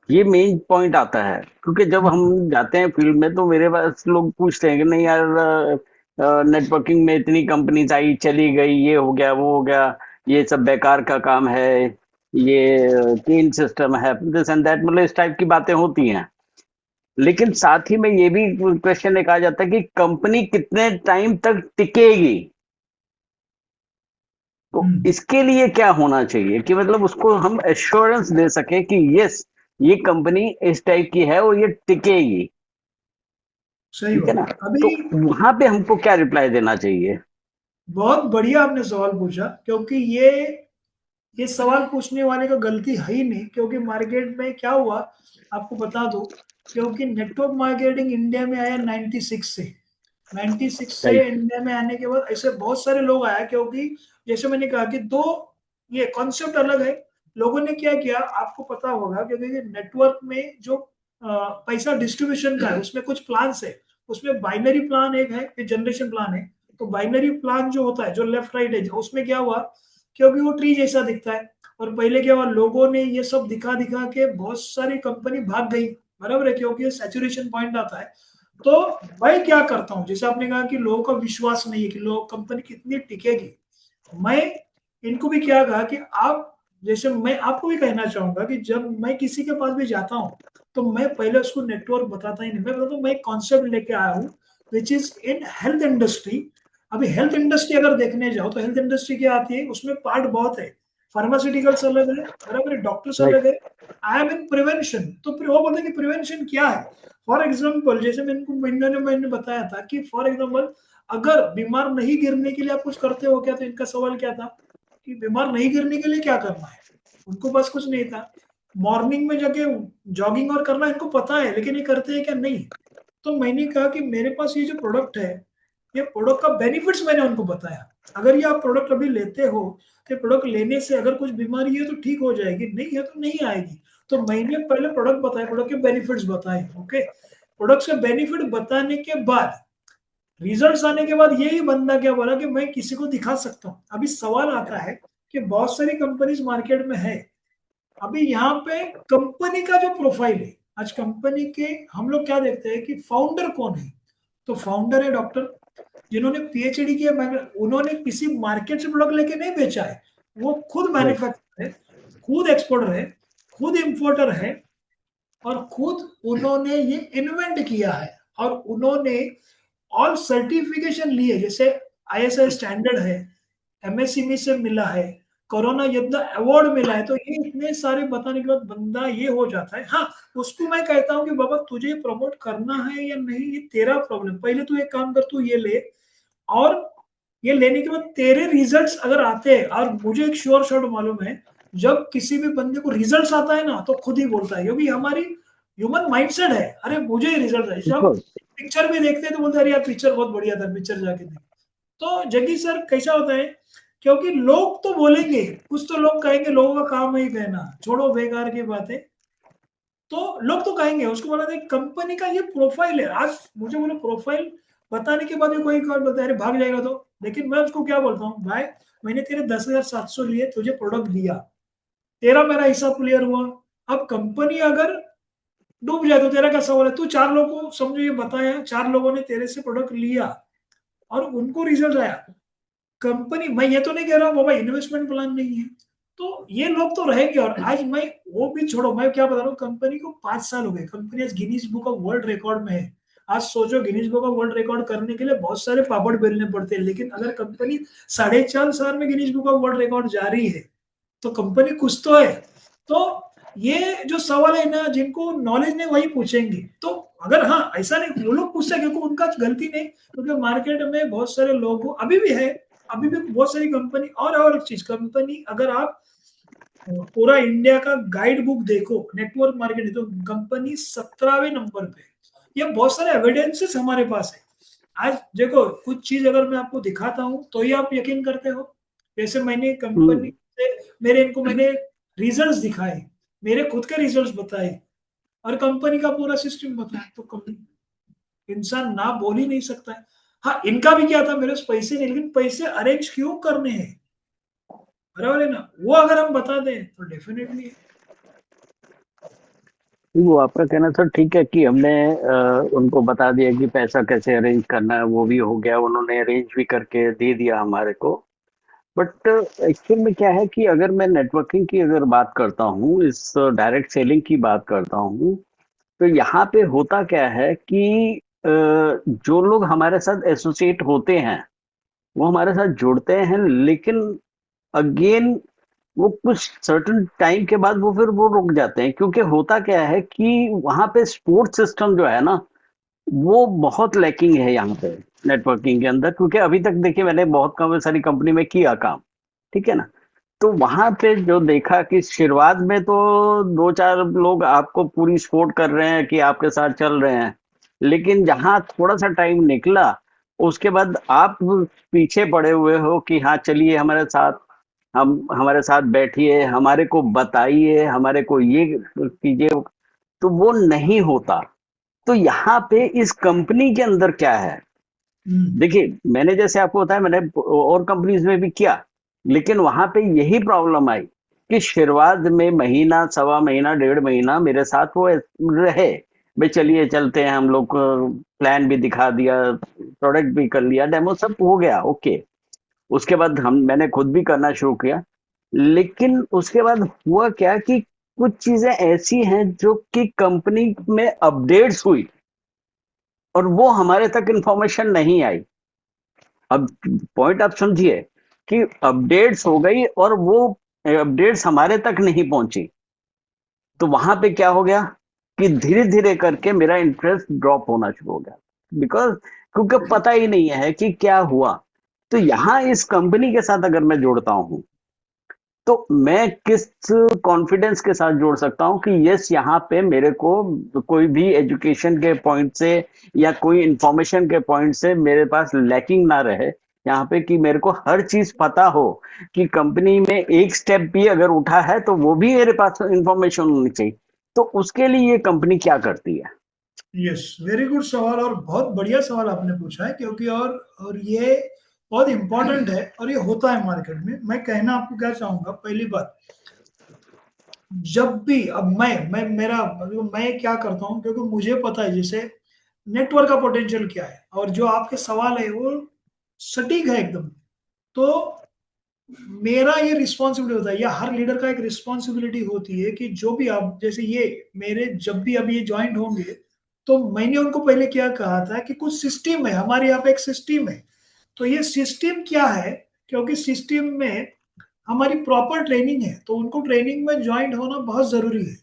E: ये मेन पॉइंट आता है। क्योंकि जब हम जाते हैं फील्ड में तो मेरे पास लोग पूछते हैं कि नहीं यार, नेटवर्किंग में इतनी कंपनीज आई चली गई, ये हो गया वो हो गया, ये सब बेकार का काम है, ये तीन सिस्टम है, दिस एंड दैट, मतलब इस टाइप की बातें होती हैं। लेकिन साथ ही में ये भी क्वेश्चन एक आ जाता है कि कंपनी कितने टाइम तक टिकेगी। तो इसके लिए क्या होना चाहिए कि मतलब उसको हम एश्योरेंस दे सके कि यस, ये कंपनी इस टाइप की है और ये टिकेगी,
A: सही
E: ठीक है ना।
A: बात।
E: तो
A: अभी
E: वहां पे हमको क्या रिप्लाई देना चाहिए?
A: बहुत बढ़िया आपने सवाल पूछा, क्योंकि ये सवाल पूछने वाले का गलती है ही नहीं। क्योंकि मार्केट में क्या हुआ आपको बता दो, क्योंकि नेटवर्क मार्केटिंग इंडिया में आया 96 से। 96 से
E: राइट,
A: इंडिया में आने के बाद ऐसे बहुत सारे लोग आया, क्योंकि जैसे मैंने कहा कि दो ये कॉन्सेप्ट अलग है। लोगों ने क्या किया आपको पता होगा, क्योंकि नेटवर्क में जो पैसा डिस्ट्रीब्यूशन का है उसमें कुछ प्लान है। उसमें बाइनरी प्लान एक है, एक जनरेशन प्लान है। तो बाइनरी प्लान जो होता है, जो लेफ्ट राइट है, उसमें क्या हुआ, क्योंकि वो ट्री जैसा दिखता है, और पहले क्या हुआ, लोगों ने ये सब दिखा दिखा के बहुत सारी कंपनी भाग गई, बराबर है, क्योंकि ये सैचुरेशन पॉइंट आता है। तो मैं क्या करता हूँ, जैसे आपने कहा कि लोगों का विश्वास नहीं है कि लोग कंपनी कितनी टिकेगी, मैं इनको भी क्या कहा कि आप, जैसे मैं आपको भी कहना चाहूंगा कि जब मैं किसी के पास भी जाता हूँ तो मैं पहले उसको नेटवर्क बताता ही नहीं, मैं बताता हूँ मैं एक कॉन्सेप्ट लेके आया हूँ which is in health industry. अभी हेल्थ इंडस्ट्री अगर देखने जाओ तो हेल्थ इंडस्ट्री क्या आती है, उसमें पार्ट बहुत है। फार्मास्यूटिकल्स अलग है, बराबर है, डॉक्टर्स
E: राइट,
A: अलग है। I am in prevention. तो फिर वो बोलते हैं कि प्रिवेंशन क्या है। फॉर एग्जाम्पल, जैसे मैंने बताया था कि फॉर एग्जाम्पल अगर बीमार नहीं गिरने के लिए आप कुछ करते हो क्या, तो इनका सवाल क्या था कि बीमार नहीं गिरने के लिए क्या करना है। उनको बस कुछ नहीं था, मॉर्निंग में जाके जॉगिंग और करना इनको पता है, लेकिन ये करते हैं क्या, नहीं। तो मैंने कहा कि मेरे पास ये जो प्रोडक्ट है, ये प्रोडक्ट का बेनिफिट्स मैंने उनको बताया। अगर ये आप प्रोडक्ट अभी लेते हो तो प्रोडक्ट लेने से अगर कुछ बीमारी है तो ठीक हो जाएगी, नहीं है तो नहीं आएगी। तो मैंने पहले प्रोडक्ट बताया, प्रोडक्ट के बेनिफिट्स बताए। ओके, प्रोडक्ट्स के बेनिफिट बताने के बाद रिजल्ट्स आने के बाद यही बंदा क्या बोला कि मैं किसी को दिखा सकता हूँ। अभी सवाल आता है कि बहुत सारी कंपनीज मार्केट में है। अभी यहाँ पे कंपनी का जो प्रोफाइल है, आज कंपनी के हम लोग क्या देखते हैं कि फाउंडर कौन है। तो फाउंडर है डॉक्टर जिन्होंने पीएचडी किया, उन्होंने किसी मार्केट से प्रोडक्ट लेके नहीं बेचा है, वो खुद
E: राइट,
A: मैन्युफैक्चर है, खुद एक्सपोर्टर है, खुद इंपोर्टर है, और खुद उन्होंने ये इन्वेंट किया है, और उन्होंने ऑल सर्टिफिकेशन लिए, जैसे आईएसआई स्टैंडर्ड है, एमएसएमई से मिला है, कोरोना योद्धा अवार्ड मिला है। तो ये इतने सारे बताने के बाद बंदा ये हो जाता है। हाँ, उसको मैं कहता हूँ कि बाबा तुझे प्रमोट करना है या नहीं, ये तेरा प्रॉब्लम, पहले तू एक काम कर, तू ये ले, और ये लेने के बाद तेरे रिजल्ट्स अगर आते हैं, और मुझे एक श्योर शॉट मालूम है, जब किसी भी बंदे को रिजल्ट्स आता है ना तो खुद ही बोलता है, क्योंकि हमारी ह्यूमन माइंडसेट है, अरे मुझे रिजल्ट है। जब पिक्चर भी देखते हैं तो बोलते हैं अरे यार पिक्चर बहुत बढ़िया था, पिक्चर जाके देख। तो जगदीश सर कैसा होता है, क्योंकि लोग तो बोलेंगे, कुछ तो लोग कहेंगे, लोगों का काम है कहना, छोड़ो बेकार की बातें, तो लोग तो कहेंगे। उसको बोला था कंपनी का ये प्रोफाइल है। आज मुझे बोलो प्रोफाइल बताने के बाद भी कोई कॉल बोलता है अरे भाग जाएगा तो, लेकिन मैं उसको क्या बोलता हूँ, भाई मैंने तेरे 10,700 लिए, तुझे प्रोडक्ट दिया, तेरा मेरा हिसाब क्लियर हुआ। अब कंपनी अगर डूब जाए तो तेरा क्या सवाल है? तू 4 लोगों को समझो ये बताया, 4 लोगों ने तेरे से प्रोडक्ट लिया और उनको रिजल्ट आया, कंपनी, मैं ये तो नहीं कह रहा हूँ बाबा इन्वेस्टमेंट प्लान नहीं है, तो ये लोग तो रहेंगे। और आज मैं वो भी छोड़ो, मैं क्या बता रहा हूँ, कंपनी को 5 साल हो गए, कंपनी आज Guinness book of world record में है। आज सोचो Guinness book of world record करने के लिए बहुत सारे पापड़ बेलने पड़ते हैं, लेकिन अगर कंपनी 4.5 साल में Guinness book of world record जारी है तो कंपनी कुछ तो है। तो ये जो सवाल है ना, जिनको नॉलेज नहीं वही पूछेंगे। तो अगर हाँ ऐसा नहीं, वो लोग पूछते क्योंकि उनका गलती नहीं, क्योंकि मार्केट में बहुत सारे लोग अभी भी है, अभी भी बहुत सारी कंपनी। और एक चीज, कंपनी अगर आप पूरा इंडिया का गाइड बुक देखो नेटवर्क मार्केटिंग, तो कंपनी 17वें नंबर पे। ये बहुत सारे एविडेंसेस हमारे पास है। आज देखो कुछ चीज अगर मैं आपको दिखाता हूँ तो ही आप यकीन करते हो। जैसे मैंने कंपनी से मैंने रिजल्ट्स दिखाए, मेरे खुद के रिजल्ट्स बताए और कंपनी का पूरा सिस्टम बताया, तो कंपनी, इंसान ना बोल ही नहीं सकता है। हाँ इनका भी क्या था, मेरे पास पैसे नहीं, लेकिन पैसे अरेंज क्यों करने हैं, बराबर है ना, वो अगर हम बता दें तो डेफिनेटली।
E: वो आपका कहना सर ठीक है कि हमने उनको बता दिया कि पैसा कैसे अरेंज करना है, वो भी हो गया, उन्होंने अरेंज भी करके दे दिया हमारे को। बट एक्चुअल में क्या है कि अगर मैं नेटवर्किंग की अगर बात करता हूँ, इस डायरेक्ट सेलिंग की बात करता हूँ, तो यहाँ पे होता क्या है कि जो लोग हमारे साथ एसोसिएट होते हैं वो हमारे साथ जुड़ते हैं, लेकिन अगेन वो कुछ सर्टेन टाइम के बाद वो रुक जाते हैं, क्योंकि होता क्या है कि वहां पे सपोर्ट सिस्टम जो है ना वो बहुत लैकिंग है यहाँ पे नेटवर्किंग के अंदर। क्योंकि अभी तक देखिए मैंने बहुत कम सारी कंपनी में किया काम, ठीक है ना, तो वहां पे जो देखा कि शुरुआत में तो 2-4 लोग आपको पूरी सपोर्ट कर रहे हैं कि आपके साथ चल रहे हैं, लेकिन जहां थोड़ा सा टाइम निकला उसके बाद आप पीछे पड़े हुए हो कि हाँ चलिए हमारे साथ, हम हमारे साथ बैठिए, हमारे को बताइए, हमारे को ये कीजिए, तो वो नहीं होता। तो यहाँ पे इस कंपनी के अंदर क्या है, देखिए मैंने जैसे आपको बताया मैंने और कंपनीज में भी किया, लेकिन वहां पे यही प्रॉब्लम आई कि शुरुआत में महीना, सवा महीना, 1.5 महीना मेरे साथ वो रहे, भाई चलिए चलते हैं, हम लोग प्लान भी दिखा दिया, प्रोडक्ट भी कर लिया, डेमो सब हो गया, ओके। उसके बाद मैंने खुद भी करना शुरू किया, लेकिन उसके बाद हुआ क्या कि कुछ चीजें ऐसी हैं जो कि कंपनी में अपडेट्स हुई और वो हमारे तक इंफॉर्मेशन नहीं आई। अब पॉइंट आप समझिए कि अपडेट्स हो गई और वो अपडेट्स हमारे तक नहीं पहुंची, तो वहां पे क्या हो गया कि धीरे धीरे करके मेरा इंटरेस्ट ड्रॉप होना शुरू हो गया, बिकॉज क्योंकि पता ही नहीं है कि क्या हुआ। तो यहां इस कंपनी के साथ अगर मैं जोड़ता हूं तो मैं किस कॉन्फिडेंस के साथ जोड़ सकता हूं कि यस यहाँ पे मेरे को कोई भी एजुकेशन के पॉइंट से या कोई इंफॉर्मेशन के पॉइंट से मेरे पास लैकिंग ना रहे, यहाँ पे कि मेरे को हर चीज पता हो कि कंपनी में एक स्टेप भी अगर उठा है तो वो भी मेरे पास इंफॉर्मेशन होनी चाहिए। तो उसके लिए ये कंपनी क्या करती है?
A: यस, वेरी गुड सवाल, और बहुत बढ़िया सवाल आपने पूछा है, क्योंकि और ये बहुत इंपॉर्टेंट है और ये होता है मार्केट में। मैं कहना आपको क्या चाहूंगा, पहली बात, जब भी अब मैं क्या करता हूँ, क्योंकि मुझे पता है जैसे नेटवर्क का पोटेंशियल क्या है, और जो आपके सवाल है वो सटीक है एकदम। तो मेरा ये रिस्पॉन्सिबिलिटी होता है, या हर लीडर का एक रिस्पॉन्सिबिलिटी होती है कि जो भी आप, जैसे ये मेरे जब भी अभी ये ज्वाइंट होंगे तो मैंने उनको पहले क्या कहा था कि कुछ सिस्टम है, हमारे यहाँ पे एक सिस्टम है। तो ये सिस्टम क्या है, क्योंकि सिस्टम में हमारी प्रॉपर ट्रेनिंग है, तो उनको ट्रेनिंग में ज्वाइंट होना बहुत जरूरी है।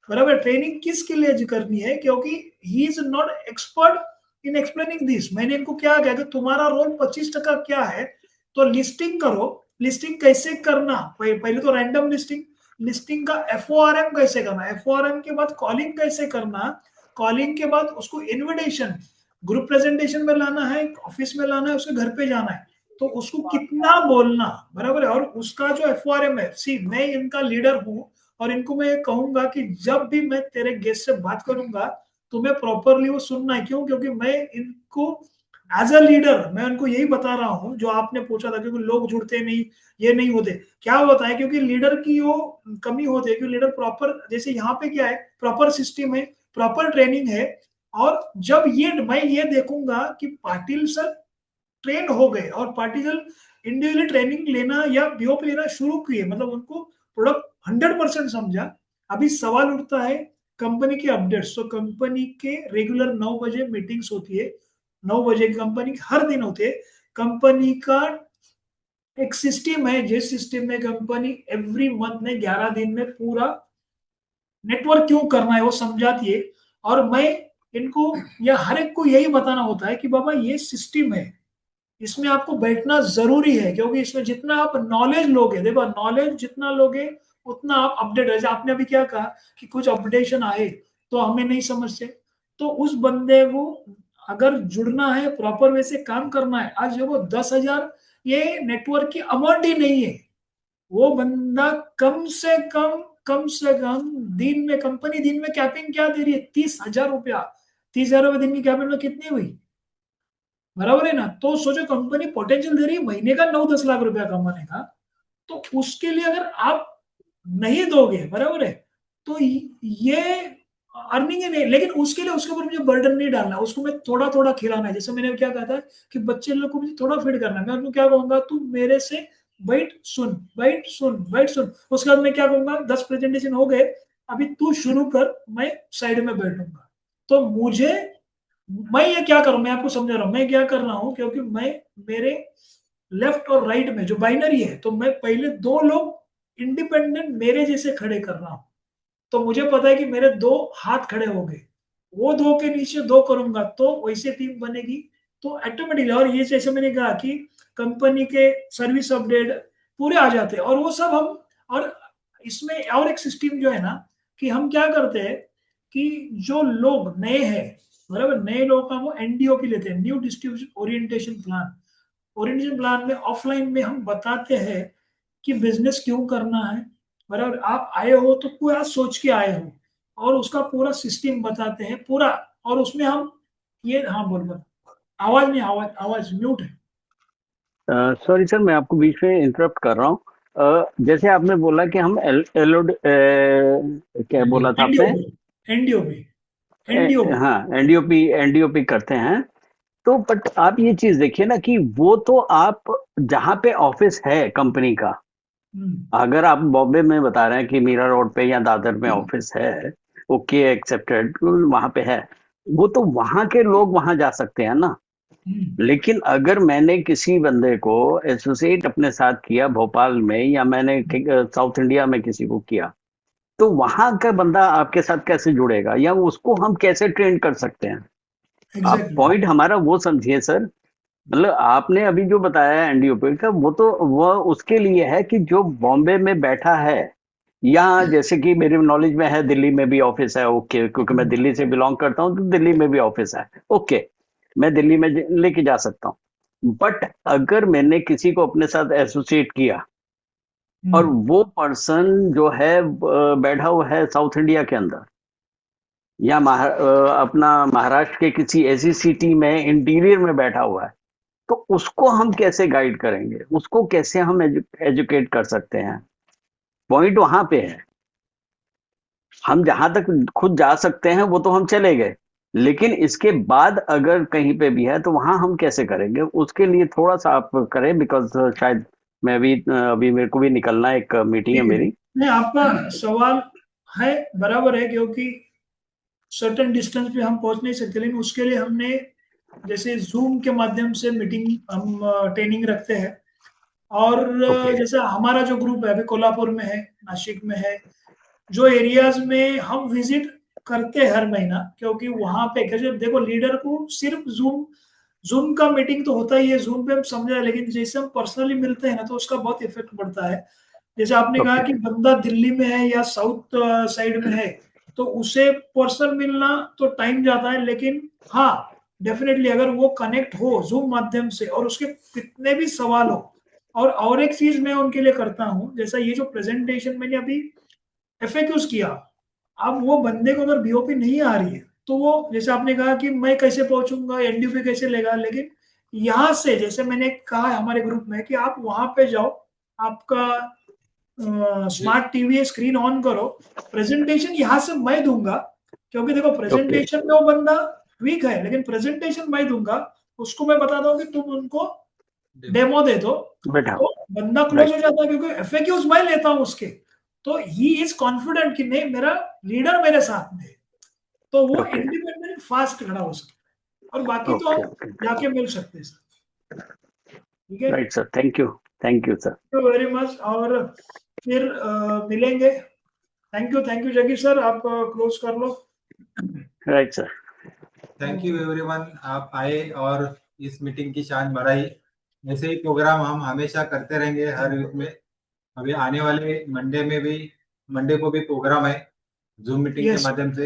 A: बराबर, ट्रेनिंग किसके लिए करनी है, क्योंकि he is not expert in explaining this. मैंने इनको क्या कहा कि तुम्हारा रोल 25% क्या है, तो लिस्टिंग करो। लिस्टिंग कैसे करना, पहले तो रैंडम लिस्टिंग, लिस्टिंग का FORM कैसे करना, FORM के बाद कॉलिंग कैसे करना, कॉलिंग के बाद उसको इनविटेशन ग्रुप प्रेजेंटेशन में लाना है, ऑफिस में लाना है, उसके घर पे जाना है, तो उसको कितना बोलना, बराबर है। और उसका जो FORM है, सी मैं इनका लीडर हूं और इनको मैं कहूंगा कि जब भी मैं तेरे गेस्ट से बात करूंगा तुम्हें प्रॉपरली वो सुनना है। क्यों? क्योंकि मैं इनको एज अ लीडर मैं उनको यही बता रहा हूं जो आपने पूछा था, क्योंकि लोग जुड़ते नहीं, ये नहीं होते, क्या होता है, क्योंकि लीडर की वो कमी होती है, क्योंकि लीडर प्रॉपर, जैसे यहाँ पे क्या है, प्रॉपर सिस्टम है, प्रॉपर ट्रेनिंग है। और जब मैं ये देखूंगा कि पाटिल सर ट्रेन हो गए और पाटिल इंडिविजुअली ट्रेनिंग लेना या BOP लेना शुरू किए, मतलब उनको प्रोडक्ट 100% समझा। अभी सवाल उठता है कंपनी के अपडेट्स, तो कंपनी के रेगुलर 9 बजे मीटिंग्स होती है, 9 बजे की कंपनी हर दिन होती है। कंपनी का एक सिस्टम है, जिस सिस्टम में कंपनी एवरी मंथ में 11 दिन में पूरा नेटवर्क क्यों करना है वो समझाती है। और मैं इनको या हर एक को यही बताना होता है कि बाबा ये सिस्टम है, इसमें आपको बैठना जरूरी है, क्योंकि इसमें जितना आप नॉलेज लोगे, देखो नॉलेज जितना लोगे उतना आप अपडेट रहे। आपने अभी क्या कहा कि कुछ अपडेशन आए तो हमें नहीं समझते, तो उस बंदे को अगर जुड़ना है, प्रॉपर वे से काम करना है, आज देखो 10,000 ये नेटवर्क की अमाउंट ही नहीं है। वो बंदा कम से कम दिन में, कंपनी दिन में कैपिंग क्या दे रही है, 30,000 रुपया। 30,000 रुपये दिन की कैपिंग में कितनी हुई, बराबर है ना। तो सोचो कंपनी पोटेंशियल दे रही है महीने का 9-10 लाख रुपया कमाने का, तो उसके लिए अगर आप नहीं दोगे, बराबर है, तो ये अर्निंग ही नहीं। लेकिन उसके लिए उसके ऊपर मुझे बर्डन नहीं डालना, उसको मैं थोड़ा थोड़ा खिलाना है। जैसे मैंने क्या कहा था कि बच्चे लोग को मुझे थोड़ा फीड करना है, मैं उनको क्या कहूंगा, तू मेरे से बैठ सुन, बैठ सुन, बैठ सुन। उसके बाद मैं क्या कहूंगा, 10 प्रेजेंटेशन हो गए, अभी तू शुरू कर, मैं साइड में बैठूंगा। तो मैं ये क्या करूं, मैं आपको समझा रहा हूं मैं क्या कर रहा हूं, क्योंकि मैं मेरे लेफ्ट और राइट में जो बाइनरी है, तो मैं पहले 2 लोग इंडिपेंडेंट मेरे जैसे खड़े कर रहा हूं। तो मुझे पता है कि मेरे 2 हाथ खड़े हो गए, वो 2 के नीचे 2 करूंगा तो वैसे टीम बनेगी। तो ऑटोमेटिकली, और ये जैसे मैंने कहा कि कंपनी के सर्विस अपडेट पूरे आ जाते हैं, और वो सब हम, और इसमें और एक सिस्टम जो है ना, कि हम क्या करते हैं कि जो लोग नए हैं, बराबर, नए लोगों का वो NDOP लेते हैं, new distribution orientation plan. Orientation plan में ऑफलाइन में हम बताते हैं कि बिजनेस क्यों करना है, बराबर। आप आए हो तो पूरा सोच के आए हो, और उसका पूरा सिस्टम बताते हैं पूरा। और उसमें हम ये, हाँ बोल बोल, आवाज नहीं, आवाज आवाज म्यूट है।
E: सॉरी सर, मैं आपको बीच में इंटरप्ट कर रहा हूँ। जैसे आपने बोला कि हम क्या बोला था आपने?
A: एनडीओपी, एनडीओपी।
E: हाँ, एनडीओपी करते हैं। तो बट आप ये चीज देखिए ना कि वो तो आप जहाँ पे ऑफिस है कंपनी का, अगर आप बॉम्बे में बता रहे हैं कि मीरा रोड पे या दादर में ऑफिस है, ओके एक्सेप्टेड, वहां पे है, वो तो वहां के लोग वहां जा सकते हैं ना। लेकिन अगर मैंने किसी बंदे को एसोसिएट अपने साथ किया भोपाल में, या मैंने साउथ इंडिया में किसी को किया, तो वहां का बंदा आपके साथ कैसे जुड़ेगा, या उसको हम कैसे ट्रेन कर सकते हैं? आप
A: एग्जैक्टली।
E: पॉइंट हमारा वो समझिए सर। मतलब आपने अभी जो बताया एनडीओपी का, वो तो वह उसके लिए है कि जो बॉम्बे में बैठा है, या जैसे कि मेरे नॉलेज में है दिल्ली में भी ऑफिस है, ओके, क्योंकि मैं दिल्ली से बिलोंग करता हूँ तो दिल्ली में भी ऑफिस है, ओके, मैं दिल्ली में लेके जा सकता हूँ। बट अगर मैंने किसी को अपने साथ एसोसिएट किया और वो पर्सन जो है बैठा हुआ है साउथ इंडिया के अंदर, या अपना महाराष्ट्र के किसी ऐसी सिटी में इंटीरियर में बैठा हुआ है, तो उसको हम कैसे गाइड करेंगे, उसको कैसे हम एजुकेट कर सकते हैं? पॉइंट वहां पे है। हम जहां तक खुद जा सकते हैं वो तो हम चले गए, लेकिन इसके बाद अगर कहीं पे भी है तो वहां हम कैसे करेंगे, उसके लिए थोड़ा सा आप करें, बिकॉज शायद मैं भी अभी मेरे को भी निकलना है, एक मीटिंग है मेरी।
A: नहीं, आपका सवाल है, बराबर है, क्योंकि सर्टेन डिस्टेंस पे हम पहुंच नहीं सकते, लेकिन उसके लिए हमने जैसे जूम के माध्यम से मीटिंग, हम ट्रेनिंग रखते हैं। और
E: ओके।
A: जैसे हमारा जो ग्रुप है अभी कोल्हापुर में है, नासिक में है, जो एरियाज में हम विजिट करते हैं हर महीना, क्योंकि वहां पे कैसे देखो, लीडर को सिर्फ जूम जूम का मीटिंग तो होता ही है, जूम पे हम समझ रहे हैं, लेकिन जैसे हम पर्सनली मिलते हैं ना तो उसका बहुत इफेक्ट पड़ता है। जैसे आपने कहा
E: Okay.
A: कि बंदा दिल्ली में है या साउथ साइड में है, तो उसे पर्सनल मिलना तो टाइम जाता है, लेकिन हाँ डेफिनेटली अगर वो कनेक्ट हो जूम माध्यम से और उसके कितने भी सवाल हो, और एक चीज मैं उनके लिए करता हूँ, जैसा ये जो प्रेजेंटेशन मैंने अभी एफएक्यूज किया, अब वो बंदे को अगर बीओपी नहीं आ रही है तो वो, जैसे आपने कहा कि मैं कैसे पहुंचूंगा, एनडीपी कैसे लेगा, लेकिन यहाँ से जैसे मैंने कहा है हमारे ग्रुप में कि आप वहां पे जाओ, आपका स्मार्ट टीवी स्क्रीन ऑन करो, प्रेजेंटेशन यहाँ से मैं दूंगा, क्योंकि देखो प्रेजेंटेशन में वो बंदा वीक है, लेकिन प्रेजेंटेशन मैं दूंगा, उसको मैं बता दूं कि तुम उनको डेमो दे दो,
E: बेटा
A: तो बंदा क्लोज हो जाता है, क्योंकि एफएक्यूज मैं लेता हूं उसके, तो ही इज कॉन्फिडेंट कि नहीं मेरा लीडर मेरे साथ में है, तो वो
E: Okay.
A: इंडिपेंडेंट फास्ट खड़ा हो सकता, और बाकी तो
E: Okay.
A: हम
E: Okay.
A: जाके मिल सकते हैं सर। ठीक है,
E: Right, sir. Thank you. Thank you, sir.
A: Thank you very much, और फिर मिलेंगे। थैंक यू जगी सर, आप क्लोज कर लो।
E: Right, sir.
B: Thank you everyone, आप आए और इस मीटिंग की शान बढ़ाई। ऐसे ही प्रोग्राम हम हमेशा करते रहेंगे हर वीक में। अभी आने वाले मंडे को भी प्रोग्राम है जूम मीटिंग के
A: Yes.
B: माध्यम से।